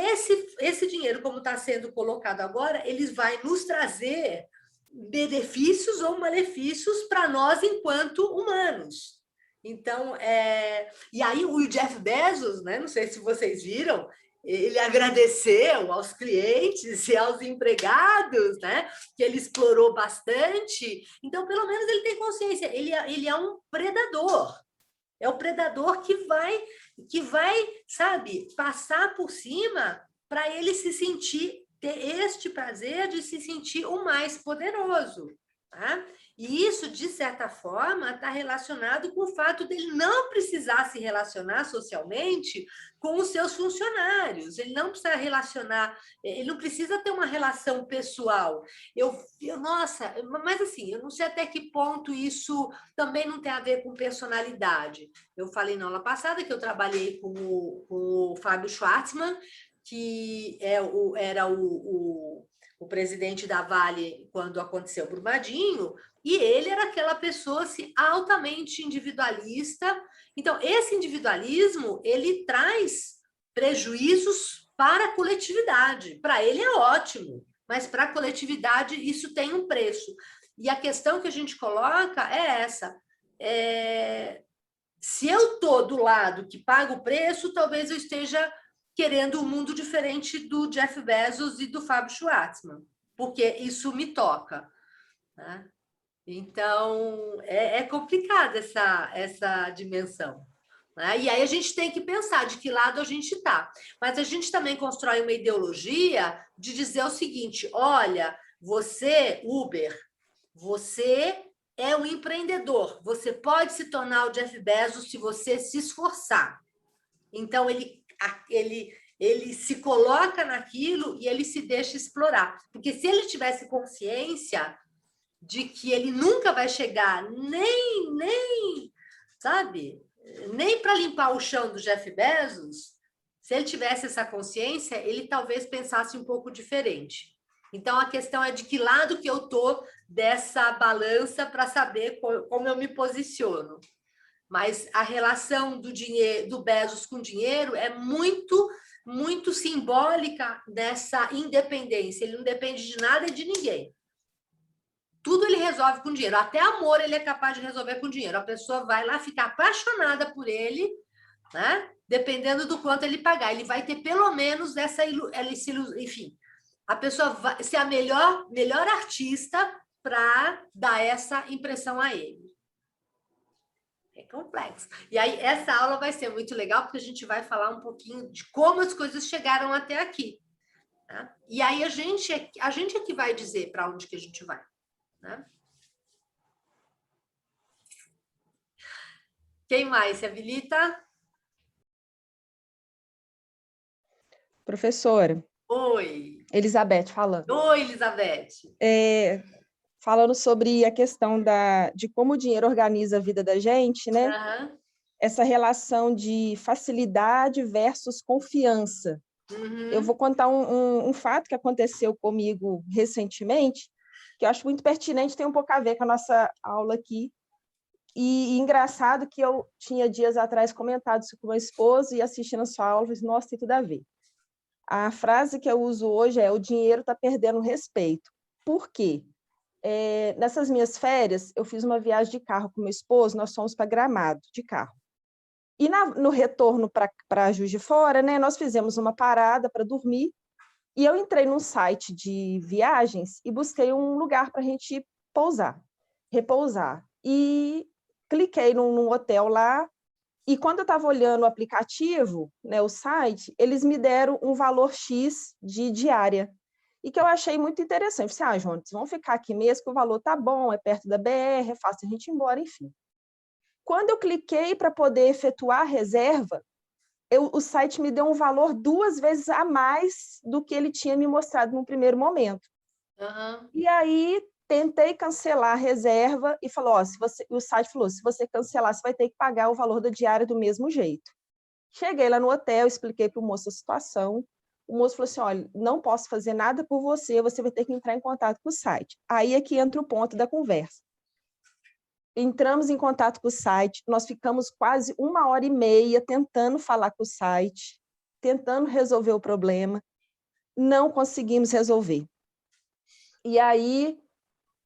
esse dinheiro, como está sendo colocado agora, ele vai nos trazer benefícios ou malefícios para nós enquanto humanos. Então, e aí o Jeff Bezos, né, não sei se vocês viram, ele agradeceu aos clientes e aos empregados, né, que ele explorou bastante. Então, pelo menos ele tem consciência, ele é um predador. É o predador que vai, sabe, passar por cima para ele se sentir, ter este prazer de se sentir o mais poderoso, tá? E isso, de certa forma, está relacionado com o fato dele não precisar se relacionar socialmente com os seus funcionários. Ele não precisa relacionar, ele não precisa ter uma relação pessoal. Nossa, mas assim, eu não sei até que ponto isso também não tem a ver com personalidade. Eu falei na aula passada que eu trabalhei com o Fábio Schwartzman, que era o presidente da Vale quando aconteceu o Brumadinho, e ele era aquela pessoa assim, altamente individualista. Então, esse individualismo, ele traz prejuízos para a coletividade. Para ele é ótimo, mas para a coletividade isso tem um preço. E a questão que a gente coloca é essa. Se eu estou do lado que paga o preço, talvez eu esteja querendo um mundo diferente do Jeff Bezos e do Fábio Schwartzman, porque isso me toca, né? Então, é complicada essa dimensão, né? E aí a gente tem que pensar de que lado a gente está. Mas a gente também constrói uma ideologia de dizer o seguinte, olha, você, Uber, você é um empreendedor, você pode se tornar o Jeff Bezos se você se esforçar. Então, ele se coloca naquilo e ele se deixa explorar. Porque se ele tivesse consciência de que ele nunca vai chegar nem sabe, nem para limpar o chão do Jeff Bezos, se ele tivesse essa consciência, ele talvez pensasse um pouco diferente. Então, a questão é de que lado que eu estou dessa balança para saber como eu me posiciono. Mas a relação do dinheiro, do Bezos com o dinheiro é muito, muito simbólica dessa independência. Ele não depende de nada e de ninguém. Tudo ele resolve com dinheiro. Até amor ele é capaz de resolver com dinheiro. A pessoa vai lá ficar apaixonada por ele, né? Dependendo do quanto ele pagar. Ele vai ter pelo menos enfim, a pessoa vai ser a melhor artista para dar essa impressão a ele. É complexo. E aí, essa aula vai ser muito legal, porque a gente vai falar um pouquinho de como as coisas chegaram até aqui. Tá? E aí, a gente é que vai dizer para onde que a gente vai. Né? Quem mais se habilita? Professora, Oi. Elizabeth falando. Oi, Elizabeth. Falando sobre a questão de como o dinheiro organiza a vida da gente, né? Aham. Essa relação de facilidade versus confiança. Eu vou contar um fato que aconteceu comigo recentemente, que eu acho muito pertinente, tem um pouco a ver com a nossa aula aqui. E engraçado que eu tinha dias atrás comentado isso com meu esposo e assistindo a sua aula, eu falei, nossa, tem tudo a ver. A frase que eu uso hoje é: o dinheiro está perdendo respeito. Por quê? Nessas minhas férias, eu fiz uma viagem de carro com meu esposo, nós fomos para Gramado de carro. E no retorno para Juiz de Fora, né, nós fizemos uma parada para dormir, e eu entrei num site de viagens e busquei um lugar para a gente repousar. E cliquei num hotel lá, e quando eu estava olhando o aplicativo, né, o site, eles me deram um valor X de diária, e que eu achei muito interessante. Eu falei, Jonas, vamos ficar aqui mesmo, que o valor tá bom, é perto da BR, é fácil a gente ir embora, enfim. Quando eu cliquei para poder efetuar a reserva, o site me deu um valor 2 vezes a mais do que ele tinha me mostrado no primeiro momento. E aí, tentei cancelar a reserva e falou, o site falou, se você cancelar, você vai ter que pagar o valor da diária do mesmo jeito. Cheguei lá no hotel, expliquei para o moço a situação. O moço falou assim, olha, não posso fazer nada por você, você vai ter que entrar em contato com o site. Aí é que entra o ponto da conversa. Entramos em contato com o site, nós ficamos quase 1h30 tentando falar com o site, tentando resolver o problema, não conseguimos resolver. E aí,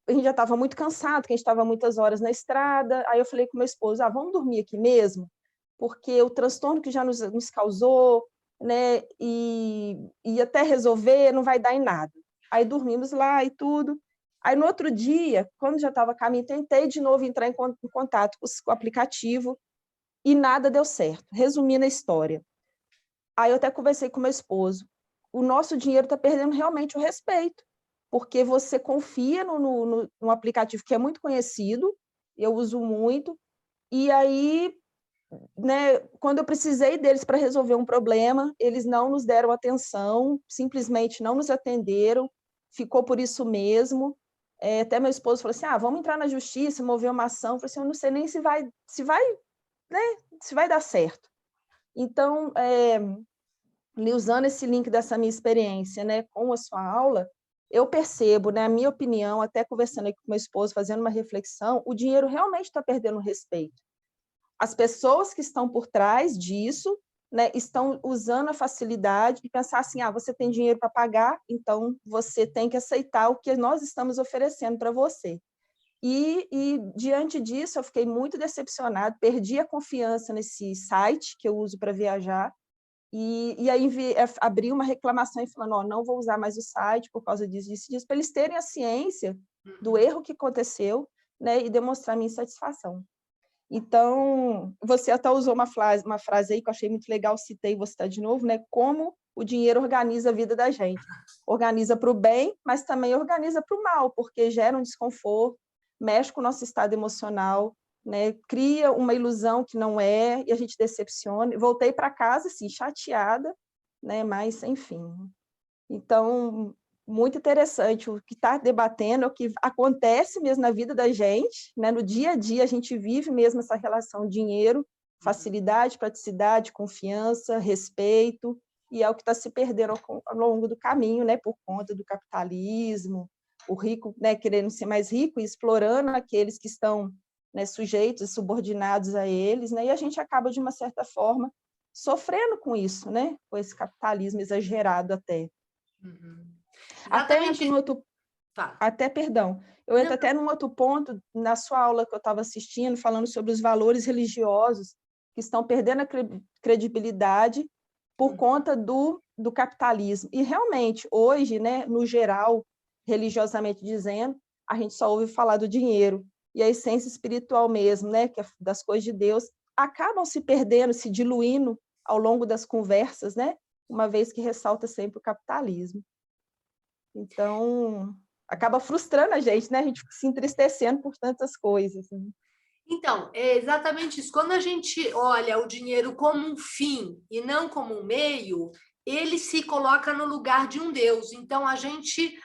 a gente já estava muito cansado, porque a gente estava muitas horas na estrada, aí eu falei com meu esposo, vamos dormir aqui mesmo, porque o transtorno que já nos causou, né, e até resolver não vai dar em nada. Aí dormimos lá e tudo. Aí no outro dia, quando já estava a caminho, tentei de novo entrar em contato com o aplicativo e nada deu certo. Resumindo a história. Aí eu até conversei com meu esposo. O nosso dinheiro está perdendo realmente o respeito, porque você confia no aplicativo que é muito conhecido, eu uso muito, e aí, né, quando eu precisei deles para resolver um problema, eles não nos deram atenção, simplesmente não nos atenderam, ficou por isso mesmo. Até meu esposo falou assim, vamos entrar na justiça, mover uma ação. Eu falei assim, eu não sei nem se vai dar certo. Então, usando esse link dessa minha experiência, né, com a sua aula, eu percebo, né, a minha opinião, até conversando aqui com meu esposo, fazendo uma reflexão, o dinheiro realmente está perdendo respeito. As pessoas que estão por trás disso, né, estão usando a facilidade e pensar assim, você tem dinheiro para pagar, então você tem que aceitar o que nós estamos oferecendo para você. E diante disso, eu fiquei muito decepcionada, perdi a confiança nesse site que eu uso para viajar, e aí abri uma reclamação e falando, não vou usar mais o site por causa disso, para eles terem a ciência do erro que aconteceu, né, e demonstrar minha insatisfação. Então, você até usou uma frase aí que eu achei muito legal, citei, vou citar de novo, né? Como o dinheiro organiza a vida da gente. Organiza para o bem, mas também organiza para o mal, porque gera um desconforto, mexe com o nosso estado emocional, né? Cria uma ilusão que não é, e a gente decepciona. Voltei para casa, assim, chateada, né? Mas, enfim. Então, muito interessante, o que está debatendo é o que acontece mesmo na vida da gente, né? No dia a dia a gente vive mesmo essa relação dinheiro, facilidade, praticidade, confiança, respeito, e é o que está se perdendo ao longo do caminho, né? Por conta do capitalismo, o rico, né, querendo ser mais rico e explorando aqueles que estão, né, sujeitos, subordinados a eles, né? E a gente acaba, de uma certa forma, sofrendo com isso, né? Com esse capitalismo exagerado até. Até entro no outro... Eu entro até num outro ponto, na sua aula que eu estava assistindo, falando sobre os valores religiosos que estão perdendo a credibilidade por conta do capitalismo. E realmente, hoje, né, no geral, religiosamente dizendo, a gente só ouve falar do dinheiro. E a essência espiritual mesmo, né, que é das coisas de Deus, acabam se perdendo, se diluindo ao longo das conversas, né, uma vez que ressalta sempre o capitalismo. Então, acaba frustrando a gente, né? A gente fica se entristecendo por tantas coisas. Né? Então, é exatamente isso. Quando a gente olha o dinheiro como um fim e não como um meio, ele se coloca no lugar de um Deus. Então, a gente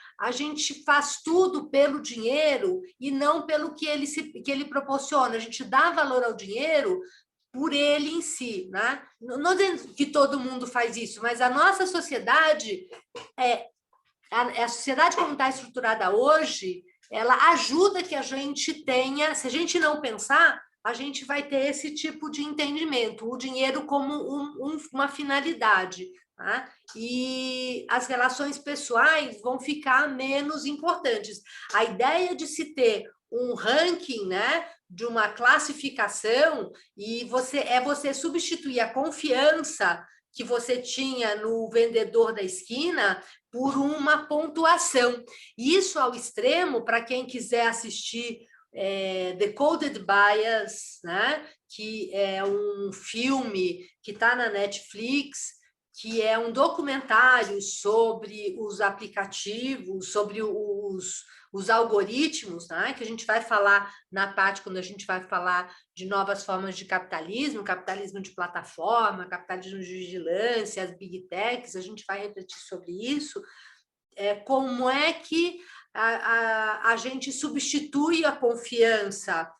faz tudo pelo dinheiro e não pelo que ele proporciona. A gente dá valor ao dinheiro por ele em si, né? Não dizendo que todo mundo faz isso, mas a nossa sociedade, a sociedade como está estruturada hoje, ela ajuda que a gente tenha, se a gente não pensar, a gente vai ter esse tipo de entendimento, o dinheiro como uma finalidade, tá? E as relações pessoais vão ficar menos importantes. A ideia de se ter um ranking, né, de uma classificação, e você substituir a confiança que você tinha no vendedor da esquina por uma pontuação. Isso ao extremo, para quem quiser assistir Decoded Bias, né? Que é um filme que está na Netflix, que é um documentário sobre os aplicativos, sobre os algoritmos, né? Que a gente vai falar na parte, quando a gente vai falar de novas formas de capitalismo, capitalismo de plataforma, capitalismo de vigilância, as big techs, a gente vai refletir sobre isso, como é que a gente substitui a confiança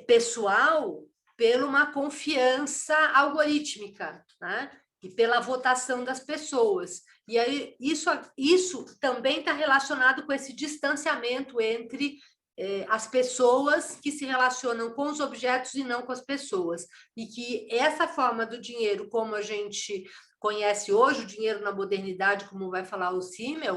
pessoal por uma confiança algorítmica, né? E pela votação das pessoas. E aí isso também está relacionado com esse distanciamento entre as pessoas que se relacionam com os objetos e não com as pessoas. E que essa forma do dinheiro, como a gente conhece hoje, o dinheiro na modernidade, como vai falar o Simmel,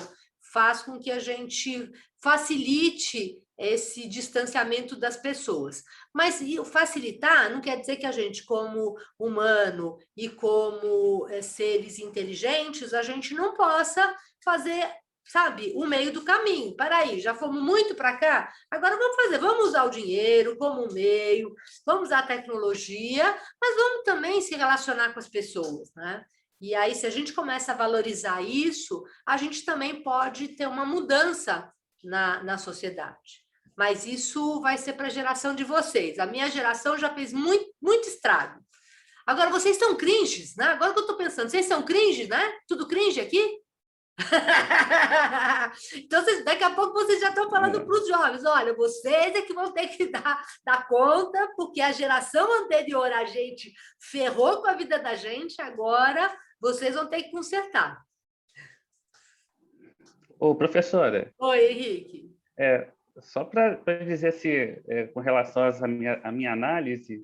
faz com que a gente facilite esse distanciamento das pessoas. Mas facilitar não quer dizer que a gente, como humano e como seres inteligentes, a gente não possa fazer, sabe, o meio do caminho. Para aí, já fomos muito para cá, agora vamos usar o dinheiro como meio, vamos usar a tecnologia, mas vamos também se relacionar com as pessoas, né? E aí, se a gente começa a valorizar isso, a gente também pode ter uma mudança na sociedade. Mas isso vai ser para a geração de vocês. A minha geração já fez muito, muito estrago. Agora, vocês são cringes, né? Agora que eu estou pensando, vocês são cringe, né? Tudo cringe aqui? Então, daqui a pouco vocês já estão falando para os jovens, olha, vocês é que vão ter que dar conta, porque a geração anterior a gente ferrou com a vida da gente, agora vocês vão ter que consertar. Ô, professora. Oi, Henrique. Só para dizer assim, com relação à minha análise,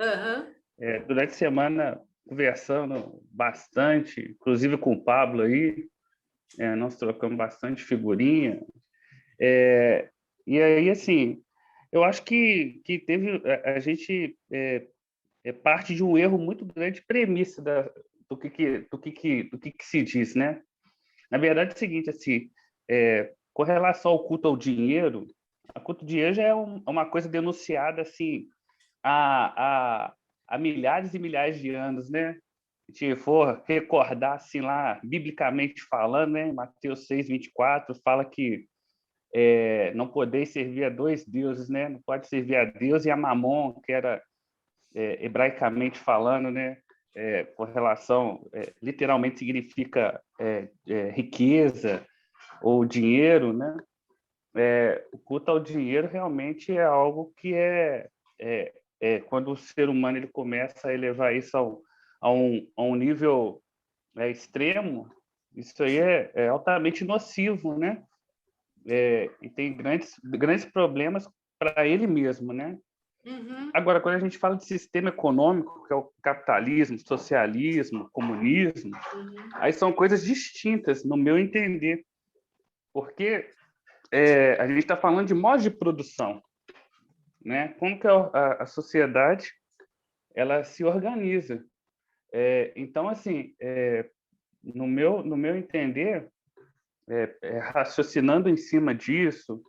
durante a semana, conversando bastante, inclusive com o Pablo aí, nós trocamos bastante figurinha, e aí, assim, eu acho que a gente parte de um erro muito grande de premissa do que se diz, né? Na verdade é o seguinte, assim, com relação ao culto ao dinheiro, a culto ao dinheiro já é uma coisa denunciada, assim, há milhares e milhares de anos, né? Se for recordar, assim, lá, biblicamente falando, né? Mateus 6:24, fala que não podeis servir a dois deuses, né? Não pode servir a Deus e a Mamon, que era, hebraicamente falando, né? Com relação, literalmente significa riqueza ou dinheiro, né? O culto ao dinheiro realmente é algo que quando o ser humano ele começa a elevar isso a um nível extremo, isso aí é altamente nocivo, né? E tem grandes problemas para ele mesmo, né? Agora, quando a gente fala de sistema econômico, que é o capitalismo, socialismo, comunismo, aí são coisas distintas, no meu entender, porque a gente está falando de modo de produção, né? Como que a sociedade ela se organiza. Então, assim, no meu entender, raciocinando em cima disso,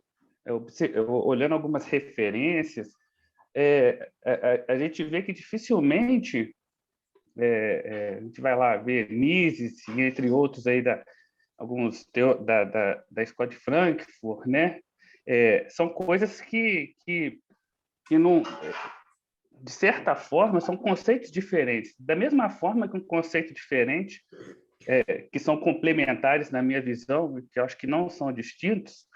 olhando algumas referências, a gente vê que dificilmente a gente vai lá ver Mises, entre outros aí alguns da escola de Frankfurt, né? São coisas que não de certa forma, são conceitos diferentes. Da mesma forma que um conceito diferente, que são complementares na minha visão, que eu acho que não são distintos,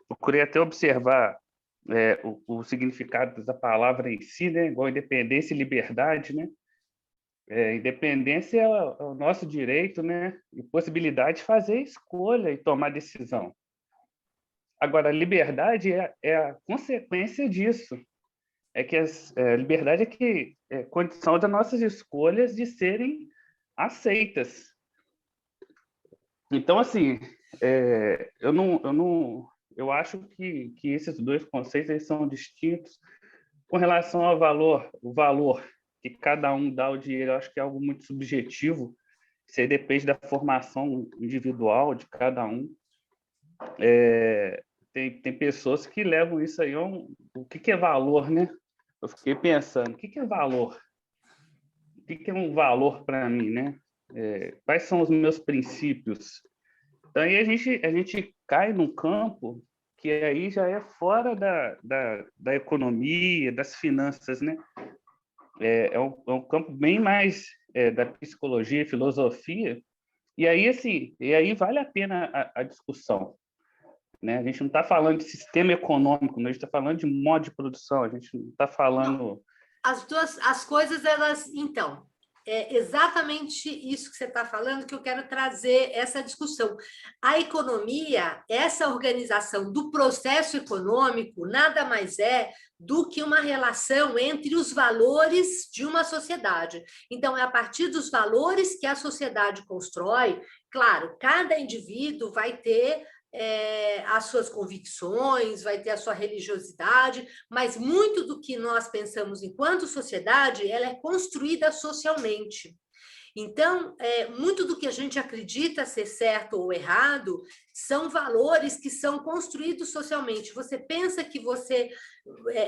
procurei até observar o significado da palavra em si, né? Igual independência e liberdade, né? Independência é o nosso direito, né? E possibilidade de fazer escolha e tomar decisão. Agora, a liberdade é a consequência disso. A liberdade é condição das nossas escolhas de serem aceitas. Então, assim, eu acho que esses dois conceitos eles são distintos. Com relação ao valor, o valor que cada um dá ao dinheiro, eu acho que é algo muito subjetivo. Isso aí depende da formação individual de cada um. Tem pessoas que levam isso aí o que é valor, né? Eu fiquei pensando, o que é valor? O que é um valor para mim, né? Quais são os meus princípios? Então, aí a gente cai num campo que aí já é fora da economia, das finanças, né? É um campo bem mais da psicologia, filosofia, e aí vale a pena a discussão, né? A gente não está falando de sistema econômico, né? A gente está falando de modo de produção, a gente não está falando... Não. As coisas, elas... Então, é exatamente isso que você está falando que eu quero trazer essa discussão. A economia, essa organização do processo econômico, nada mais é do que uma relação entre os valores de uma sociedade. Então, é a partir dos valores que a sociedade constrói. Claro, cada indivíduo vai ter as suas convicções, vai ter a sua religiosidade, mas muito do que nós pensamos enquanto sociedade, ela é construída socialmente. Então, muito do que a gente acredita ser certo ou errado são valores que são construídos socialmente. Você pensa que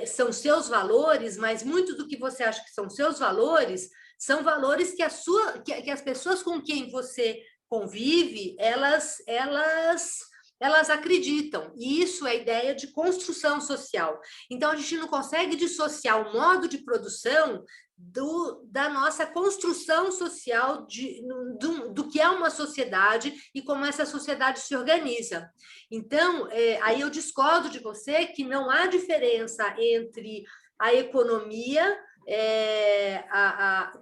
são seus valores, mas muito do que você acha que são seus valores são valores que as pessoas com quem você convive, elas acreditam, e isso é a ideia de construção social. Então, a gente não consegue dissociar o modo de produção da nossa construção social, do que é uma sociedade e como essa sociedade se organiza. Então, aí eu discordo de você que não há diferença entre a economia,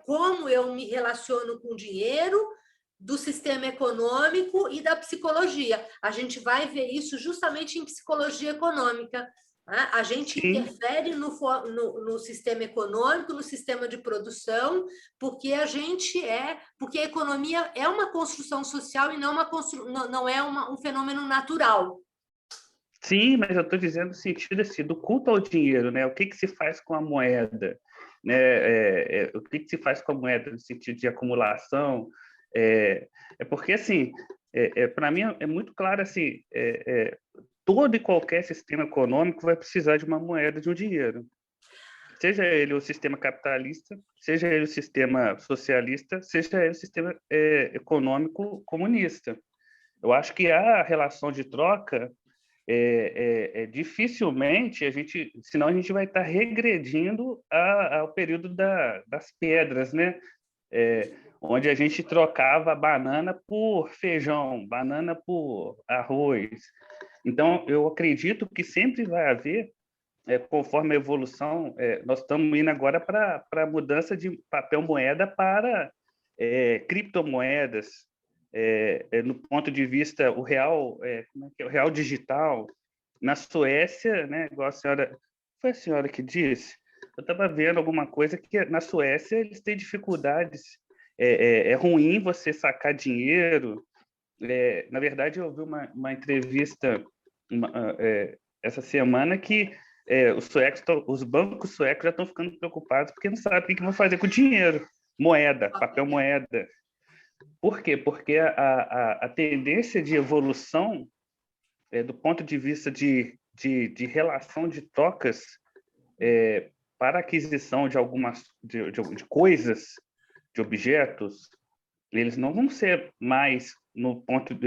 como eu me relaciono com o dinheiro, do sistema econômico e da psicologia. A gente vai ver isso justamente em psicologia econômica. Né? A gente interfere no sistema econômico, no sistema de produção, porque porque a economia é uma construção social e não é um fenômeno natural. Sim, mas eu estou dizendo no sentido assim, do culto ao dinheiro, né? O que se faz com a moeda? Né? O que se faz com a moeda no sentido de acumulação? Porque, assim, para mim é muito claro, assim, todo e qualquer sistema econômico vai precisar de uma moeda, de um dinheiro. Seja ele o sistema capitalista, seja ele o sistema socialista, seja ele o sistema econômico comunista. Eu acho que a relação de troca, dificilmente, senão a gente vai estar regredindo ao período das pedras, né? Onde a gente trocava banana por feijão, banana por arroz. Então, eu acredito que sempre vai haver, conforme a evolução, nós estamos indo agora para a mudança de papel moeda para criptomoedas, no ponto de vista o real, o real digital. Na Suécia, né, igual foi a senhora que disse, eu estava vendo alguma coisa que na Suécia eles têm dificuldades. É ruim você sacar dinheiro. Na verdade, eu ouvi uma entrevista essa semana que os bancos suecos já estão ficando preocupados porque não sabem o que vão fazer com o dinheiro. Moeda, papel moeda. Por quê? Porque a tendência de evolução, do ponto de vista de relação de trocas para aquisição de algumas de coisas, de objetos, eles não vão ser mais no ponto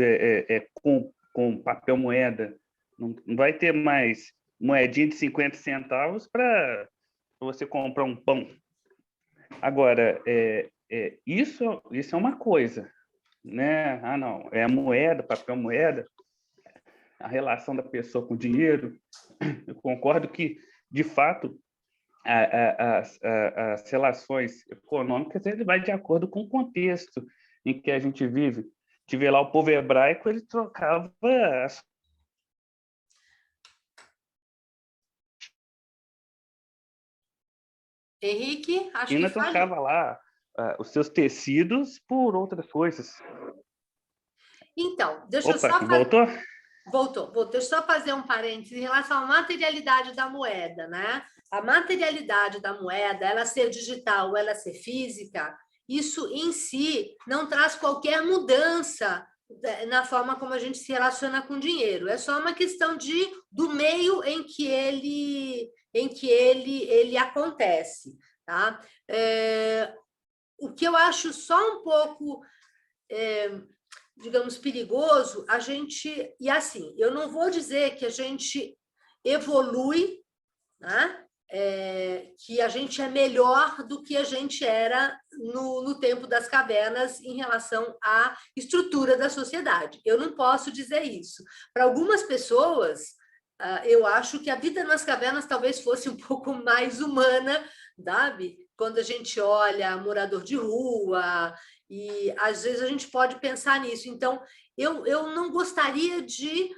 com papel moeda. Não vai ter mais moedinha de 50 centavos para você comprar um pão. Agora, isso é uma coisa, né? Ah, não, é a moeda, papel moeda, a relação da pessoa com o dinheiro. Eu concordo que, de fato, as relações econômicas ele vai de acordo com o contexto em que a gente vive. Tive lá o povo hebraico, ele trocava as Henrique, acho que China falhou. trocava lá os seus tecidos por outras coisas. Então, deixa eu Opa, só voltou? Voltou. Deixa eu só fazer um parênteses em relação à materialidade da moeda, né? A materialidade da moeda, ela ser digital ou ela ser física, isso em si não traz qualquer mudança na forma como a gente se relaciona com o dinheiro. É só uma questão do meio em que ele acontece, tá? O que eu acho só um pouco digamos, perigoso, a gente... E assim, eu não vou dizer que a gente evolui, né? Que a gente é melhor do que a gente era no tempo das cavernas em relação à estrutura da sociedade. Eu não posso dizer isso. Para algumas pessoas, eu acho que a vida nas cavernas talvez fosse um pouco mais humana, sabe? Quando a gente olha morador de rua... E, às vezes, a gente pode pensar nisso. Então, eu não gostaria de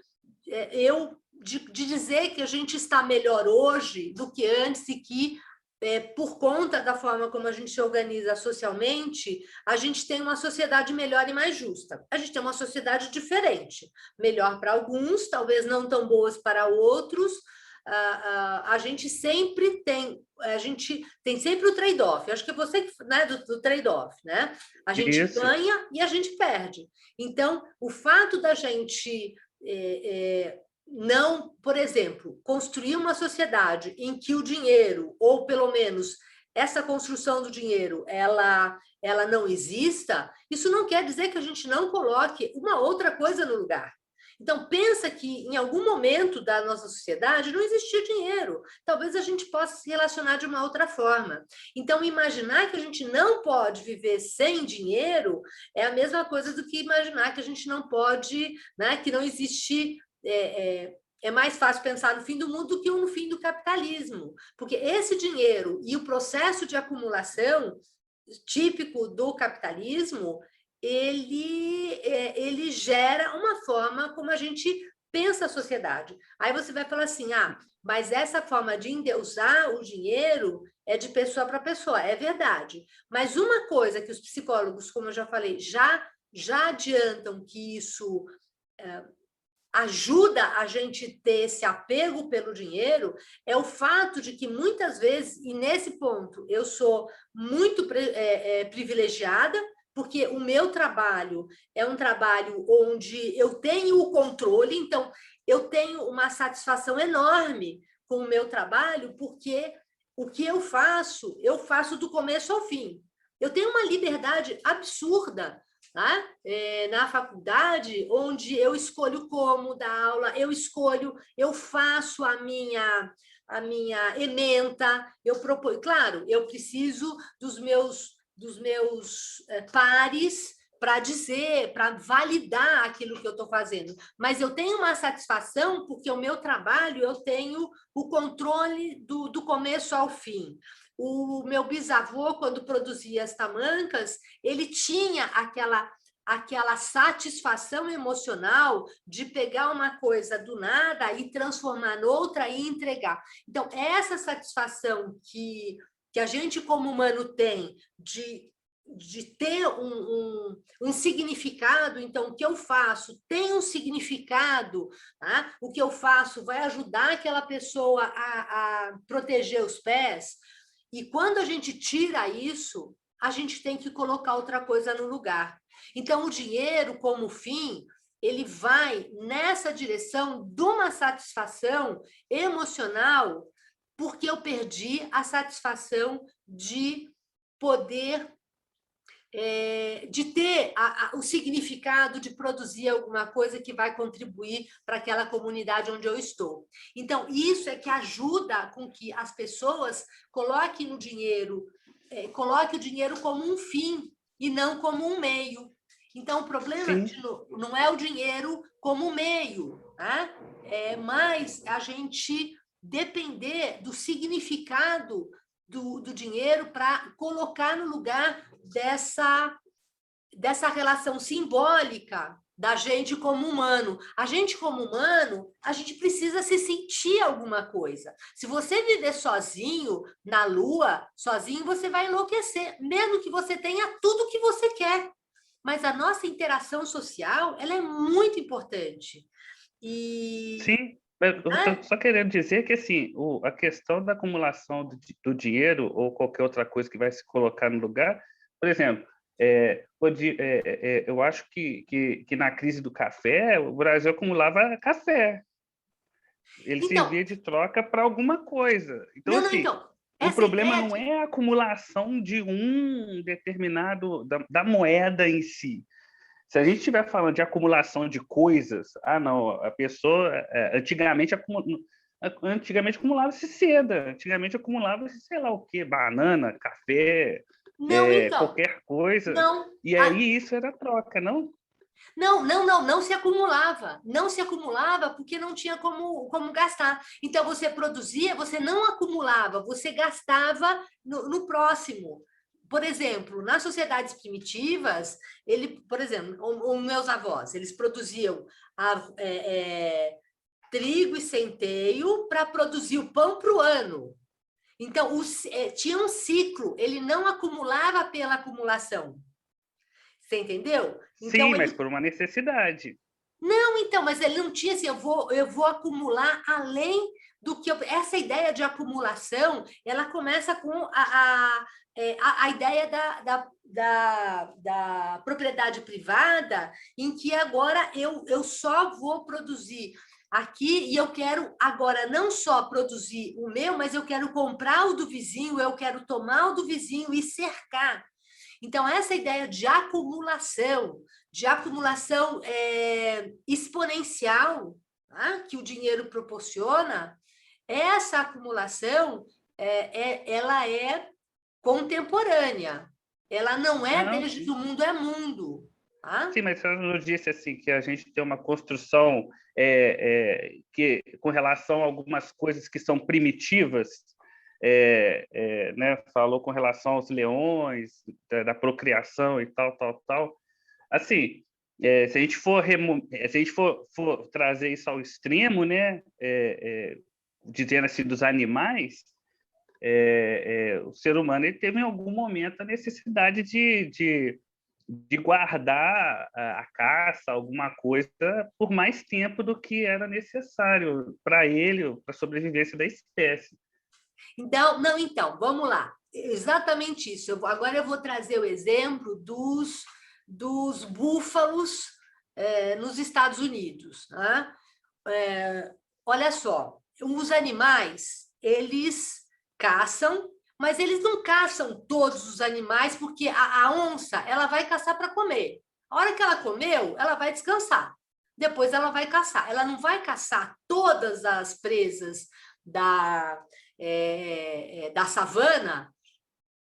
dizer que a gente está melhor hoje do que antes e que, por conta da forma como a gente se organiza socialmente, a gente tem uma sociedade melhor e mais justa. A gente tem uma sociedade diferente. Melhor para alguns, talvez não tão boas para outros. A gente tem sempre o trade-off. Acho que você, né, do trade-off, né? A gente Isso. ganha e a gente perde. Então, o fato da gente não, por exemplo, construir uma sociedade em que o dinheiro, ou pelo menos essa construção do dinheiro, ela não exista, isso não quer dizer que a gente não coloque uma outra coisa no lugar. Então, pensa que em algum momento da nossa sociedade não existia dinheiro. Talvez a gente possa se relacionar de uma outra forma. Então, imaginar que a gente não pode viver sem dinheiro é a mesma coisa do que imaginar que a gente não pode, né, que não existe... É mais fácil pensar no fim do mundo do que no fim do capitalismo. Porque esse dinheiro e o processo de acumulação típico do capitalismo... ele gera uma forma como a gente pensa a sociedade. Aí você vai falar assim, mas essa forma de endeusar o dinheiro é de pessoa para pessoa. É verdade. Mas uma coisa que os psicólogos, como eu já falei, já adiantam que isso ajuda a gente ter esse apego pelo dinheiro, é o fato de que muitas vezes, e nesse ponto eu sou muito privilegiada, porque o meu trabalho é um trabalho onde eu tenho o controle, então eu tenho uma satisfação enorme com o meu trabalho, porque o que eu faço do começo ao fim. Eu tenho uma liberdade absurda, tá? Na faculdade, onde eu escolho como dar aula, eu faço a minha ementa, eu proponho. Claro, eu preciso dos meus pares para dizer, para validar aquilo que eu estou fazendo. Mas eu tenho uma satisfação porque o meu trabalho, eu tenho o controle do começo ao fim. O meu bisavô, quando produzia as tamancas, ele tinha aquela satisfação emocional de pegar uma coisa do nada e transformar noutra e entregar. Então, essa satisfação que a gente, como humano, tem de ter um significado, então, o que eu faço tem um significado, tá? O que eu faço vai ajudar aquela pessoa a proteger os pés, e quando a gente tira isso, a gente tem que colocar outra coisa no lugar. Então, o dinheiro, como fim, ele vai nessa direção de uma satisfação emocional, porque eu perdi a satisfação de poder de ter o significado de produzir alguma coisa que vai contribuir para aquela comunidade onde eu estou. Então, isso é que ajuda com que as pessoas coloquem o dinheiro como um fim e não como um meio. Então, o problema não é o dinheiro como meio, né? Mas a gente depender do significado do dinheiro para colocar no lugar dessa relação simbólica da gente como humano. A gente como humano, a gente precisa se sentir alguma coisa. Se você viver sozinho, na Lua, sozinho, você vai enlouquecer, mesmo que você tenha tudo que você quer. Mas a nossa interação social, ela é muito importante. Sim. Eu estou só querendo dizer que assim, a questão da acumulação do dinheiro ou qualquer outra coisa que vai se colocar no lugar, por exemplo, eu acho que na crise do café, o Brasil acumulava café. Ele servia de troca para alguma coisa. Então, o problema não é a acumulação de um determinado, da moeda em si. Se a gente estiver falando de acumulação de coisas, não, a pessoa antigamente acumulava-se seda, antigamente acumulava-se, sei lá o quê, banana, café, qualquer coisa. E aí isso era troca, não? Não se acumulava. Não se acumulava porque não tinha como gastar. Então, você produzia, você não acumulava, você gastava no próximo. Por exemplo, nas sociedades primitivas, por exemplo, os meus avós, eles produziam trigo e centeio para produzir o pão para o ano. Então, tinha um ciclo, ele não acumulava pela acumulação. Você entendeu? Então, sim, mas por uma necessidade. Não, então, mas ele não tinha assim, eu vou acumular além do que... Essa ideia de acumulação, ela começa com a ideia da propriedade privada, em que agora eu só vou produzir aqui e eu quero agora não só produzir o meu, mas eu quero comprar o do vizinho, eu quero tomar o do vizinho e cercar. Então, essa ideia de acumulação exponencial, tá? Que o dinheiro proporciona, essa acumulação ela é contemporânea, ela não é desde que o mundo é mundo. Tá? Sim, mas você nos disse assim, que a gente tem uma construção que, com relação a algumas coisas que são primitivas, né, falou com relação aos leões, da procriação e tal. Assim, se a gente for trazer isso ao extremo, né, dizendo assim, dos animais, o ser humano ele teve em algum momento a necessidade de guardar a caça, alguma coisa, por mais tempo do que era necessário para ele, para a sobrevivência da espécie. Então, vamos lá. Exatamente isso. Agora eu vou trazer o exemplo dos búfalos nos Estados Unidos. Né? Olha só, os animais, eles caçam, mas eles não caçam todos os animais, porque a onça ela vai caçar para comer. A hora que ela comeu, ela vai descansar. Depois ela vai caçar. Ela não vai caçar todas as presas da savana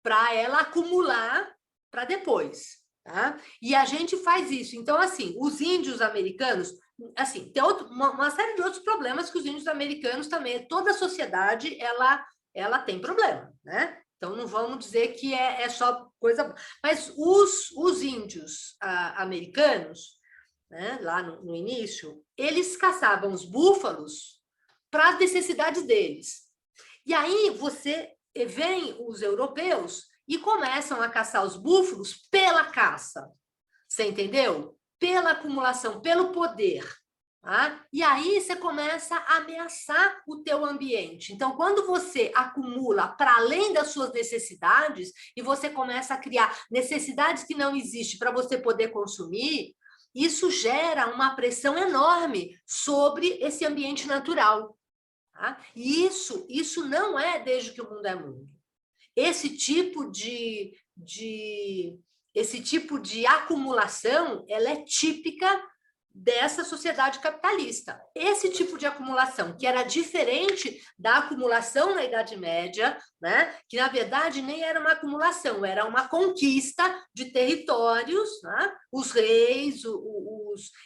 para ela acumular para depois. Tá? E a gente faz isso. Então, assim, os índios americanos, assim, tem uma série de outros problemas que os índios americanos também, toda a sociedade, ela tem problema, né? Então, não vamos dizer que é só coisa... Mas os índios americanos, né, lá no início, eles caçavam os búfalos para as necessidades deles. E aí, vem os europeus e começam a caçar os búfalos pela caça. Você entendeu? Pela acumulação, pelo poder. Tá? E aí você começa a ameaçar o teu ambiente. Então, quando você acumula para além das suas necessidades e você começa a criar necessidades que não existem para você poder consumir, isso gera uma pressão enorme sobre esse ambiente natural. Tá? E isso não é desde que o mundo é mundo. Esse tipo de esse tipo de acumulação, ela é típica dessa sociedade capitalista. Esse tipo de acumulação, que era diferente da acumulação na Idade Média, né? Que, na verdade, nem era uma acumulação, era uma conquista de territórios, né? Os reis,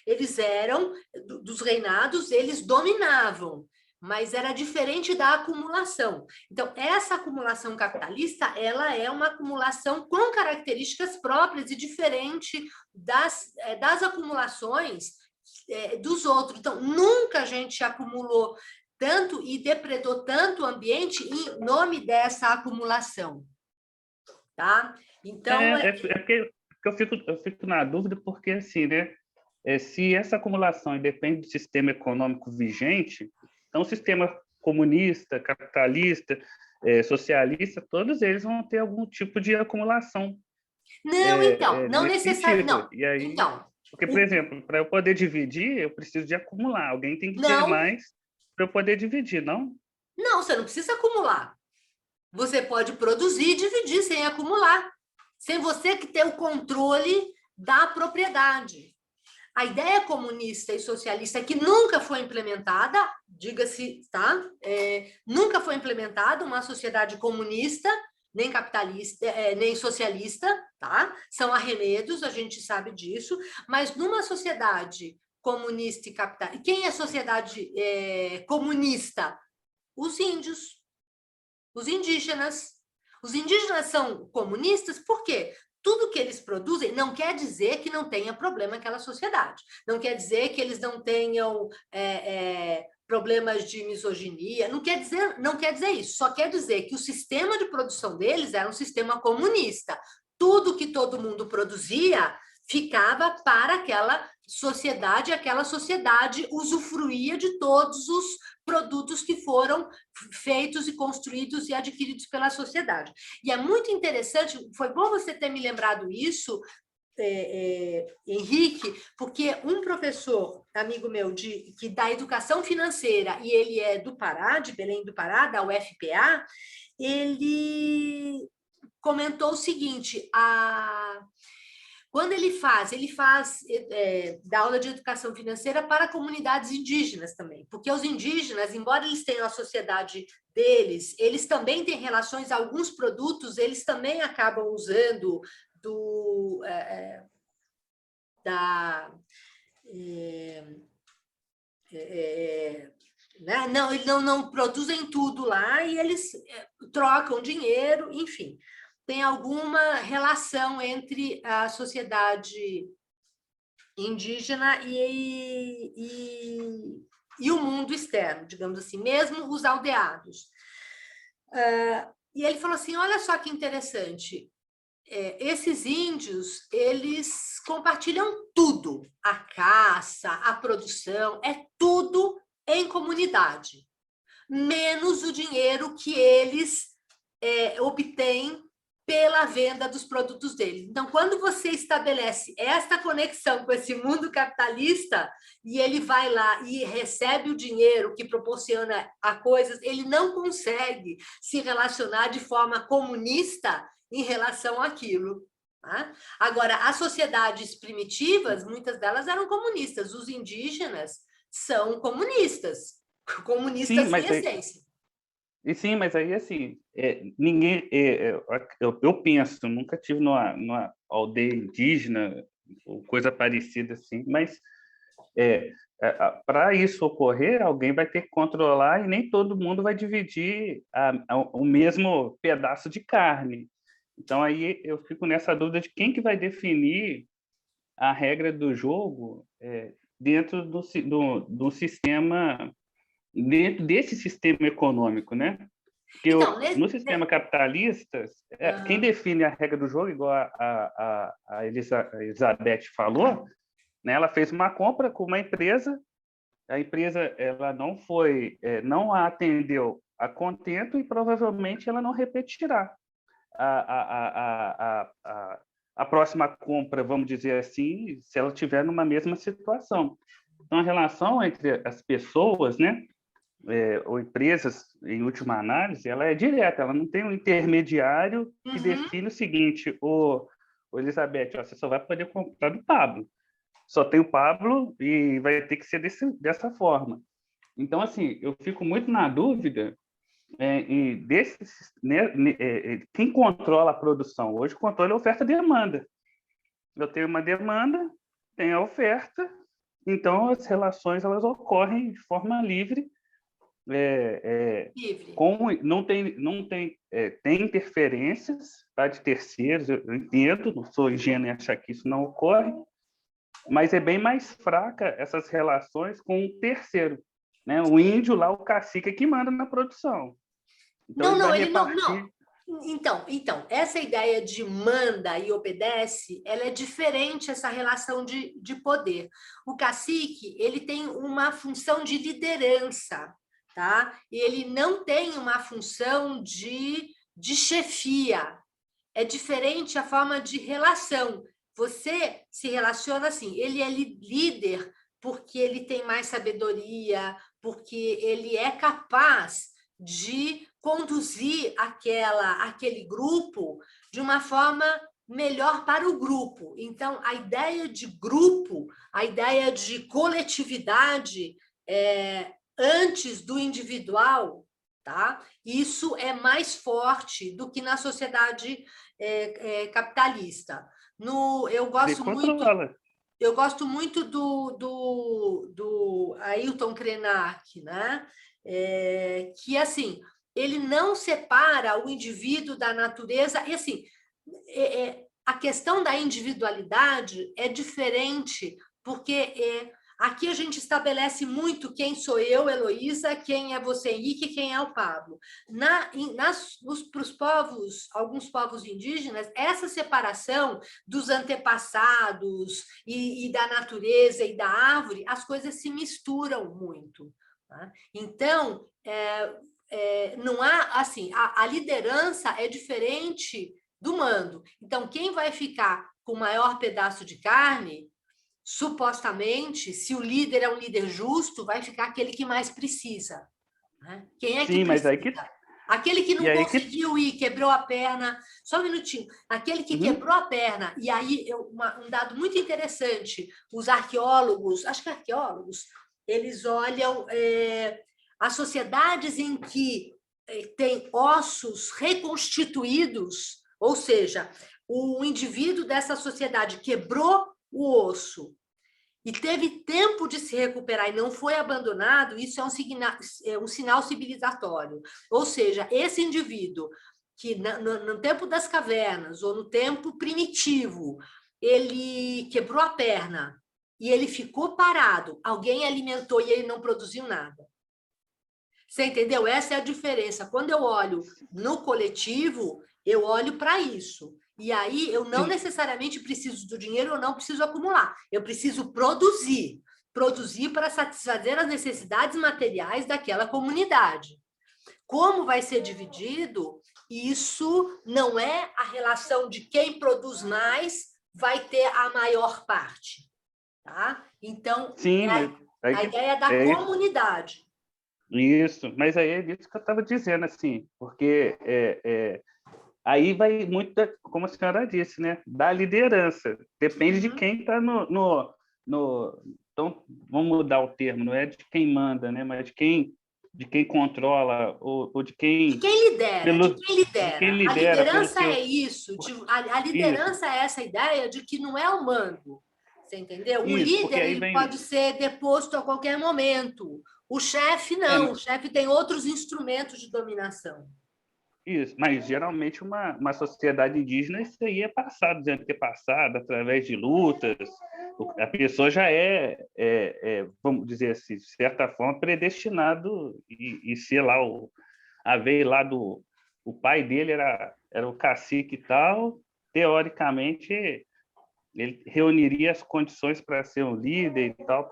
eles eram, dos reinados, eles dominavam, mas era diferente da acumulação. Então, essa acumulação capitalista, ela é uma acumulação com características próprias e diferente das acumulações dos outros. Então, nunca a gente acumulou tanto e depredou tanto o ambiente em nome dessa acumulação. Tá? Então, porque eu fico na dúvida, porque, assim, né? Se essa acumulação depende do sistema econômico vigente, então, o sistema comunista, capitalista, socialista, todos eles vão ter algum tipo de acumulação. Não, então, não necessariamente. Não. E aí, então, porque, por exemplo, para eu poder dividir, eu preciso de acumular. Alguém tem que ter mais para eu poder dividir, não? Não, você não precisa acumular. Você pode produzir e dividir sem acumular, sem você que ter o controle da propriedade. A ideia comunista e socialista que nunca foi implementada, diga-se, tá? Nunca foi implementada uma sociedade comunista, nem capitalista, nem socialista, tá? São arremedos, a gente sabe disso, mas numa sociedade comunista e capitalista... Quem é sociedade comunista? Os índios, os indígenas. Os indígenas são comunistas por quê? Tudo que eles produzem não quer dizer que não tenha problema naquela sociedade. Não quer dizer que eles não tenham problemas de misoginia. Não quer dizer isso. Só quer dizer que o sistema de produção deles era um sistema comunista. Tudo que todo mundo produzia ficava para aquela sociedade usufruía de todos os produtos que foram feitos e construídos e adquiridos pela sociedade. E é muito interessante, foi bom você ter me lembrado isso, Henrique, porque um professor, amigo meu, que dá educação financeira, e ele é do Pará, de Belém do Pará, da UFPA, ele comentou o seguinte, quando ele faz dá aula de educação financeira para comunidades indígenas também, porque os indígenas, embora eles tenham a sociedade deles, eles também têm relações, alguns produtos, eles também acabam usando né? Não, eles não produzem tudo lá e eles trocam dinheiro, enfim. Tem alguma relação entre a sociedade indígena e o mundo externo, digamos assim, mesmo os aldeados. E ele falou assim, olha só que interessante, esses índios, eles compartilham tudo, a caça, a produção, é tudo em comunidade, menos o dinheiro que eles obtêm pela venda dos produtos deles. Então, quando você estabelece esta conexão com esse mundo capitalista e ele vai lá e recebe o dinheiro que proporciona a coisas, ele não consegue se relacionar de forma comunista em relação àquilo. Tá? Agora, as sociedades primitivas, muitas delas eram comunistas. Os indígenas são comunistas em essência. Sim, mas aí, assim, ninguém... eu penso, nunca tive numa aldeia indígena, ou coisa parecida assim, mas para isso ocorrer, alguém vai ter que controlar e nem todo mundo vai dividir o mesmo pedaço de carne. Então, aí eu fico nessa dúvida de quem que vai definir a regra do jogo dentro do sistema... dentro desse sistema econômico, né? Porque então, no sistema capitalista, quem define a regra do jogo, igual a Elizabeth falou, né? Ela fez uma compra com uma empresa, a empresa ela não a atendeu a contento e provavelmente ela não repetirá a próxima compra, vamos dizer assim, se ela estiver numa mesma situação. Então, a relação entre as pessoas, né? Ou empresas, em última análise, ela é direta, ela não tem um intermediário que define o seguinte, o ô Elizabeth, ó, você só vai poder comprar do Pablo. Só tem o Pablo e vai ter que ser dessa forma. Então, assim, eu fico muito na dúvida quem controla a produção. Hoje, controla a oferta e demanda. Eu tenho uma demanda, tenho a oferta, então as relações elas ocorrem de forma livre. Livre. Tem interferências, tá, de terceiros, eu entendo, não sou ingênuo em achar que isso não ocorre, mas é bem mais fraca essas relações com um terceiro, né? O índio lá, o cacique, é que manda na produção. Então, Não, ele não. Então, essa ideia de manda e obedece, ela é diferente, essa relação de poder. O cacique, ele tem uma função de liderança, tá? E ele não tem uma função de chefia. É diferente a forma de relação. Você se relaciona assim, ele é líder porque ele tem mais sabedoria, porque ele é capaz de conduzir aquele grupo de uma forma melhor para o grupo. Então, a ideia de grupo, a ideia de coletividade antes do individual, tá? Isso é mais forte do que na sociedade capitalista. Eu gosto muito do Ailton Krenak, né? Que, assim, ele não separa o indivíduo da natureza, e, assim, a questão da individualidade é diferente, porque aqui a gente estabelece muito quem sou eu, Heloísa, quem é você, Henrique, quem é o Pablo. Para os povos, alguns povos indígenas, essa separação dos antepassados e da natureza e da árvore, as coisas se misturam muito. Tá? Então, não há, assim, a liderança é diferente do mando. Então, quem vai ficar com o maior pedaço de carne, supostamente, se o líder é um líder justo, vai ficar aquele que mais precisa. Né? Quem é que precisa? Mas aí que... Aquele que não conseguiu ir, quebrou a perna. Só um minutinho. Aquele que quebrou a perna, e aí um dado muito interessante, os arqueólogos, acho que arqueólogos, eles olham as sociedades em que tem ossos reconstituídos, ou seja, o indivíduo dessa sociedade quebrou o osso e teve tempo de se recuperar e não foi abandonado, isso é um sinal civilizatório. Ou seja, esse indivíduo que no tempo das cavernas ou no tempo primitivo, ele quebrou a perna e ele ficou parado, alguém alimentou e ele não produziu nada. Você entendeu? Essa é a diferença. Quando eu olho no coletivo, eu olho para isso. E aí eu não necessariamente preciso do dinheiro, eu não preciso acumular. Eu preciso produzir para satisfazer as necessidades materiais daquela comunidade. Como vai ser dividido, isso não é a relação de quem produz mais vai ter a maior parte. Tá? Então, a ideia da comunidade. Isso, mas aí é isso que eu estava dizendo, assim, porque aí vai muito, como a senhora disse, né, da liderança. Depende de quem está então, vamos mudar o termo, não é de quem manda, né, mas de quem controla, ou de quem... De quem lidera, de quem lidera. A liderança é isso. A liderança é essa ideia de que não é o mando. Você entendeu? O líder ele pode ser deposto a qualquer momento. O chefe não. O chefe tem outros instrumentos de dominação. Isso, mas geralmente uma sociedade indígena, isso aí é passado, de antepassado, através de lutas. A pessoa já vamos dizer assim, de certa forma, predestinado e ser lá, a veio lá o pai dele era o cacique e tal, teoricamente, ele reuniria as condições para ser um líder e tal.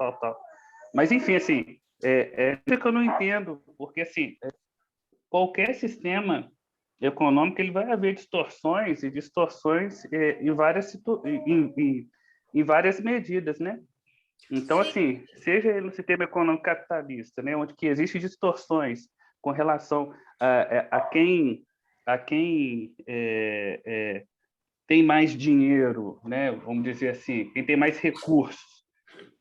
Mas, enfim, assim, é isso que eu não entendo, porque, assim, qualquer sistema econômico ele vai haver distorções em várias medidas, né? Então, assim, seja no sistema econômico capitalista, né, onde que existem distorções com relação a quem tem mais dinheiro, né? Vamos dizer assim, quem tem mais recursos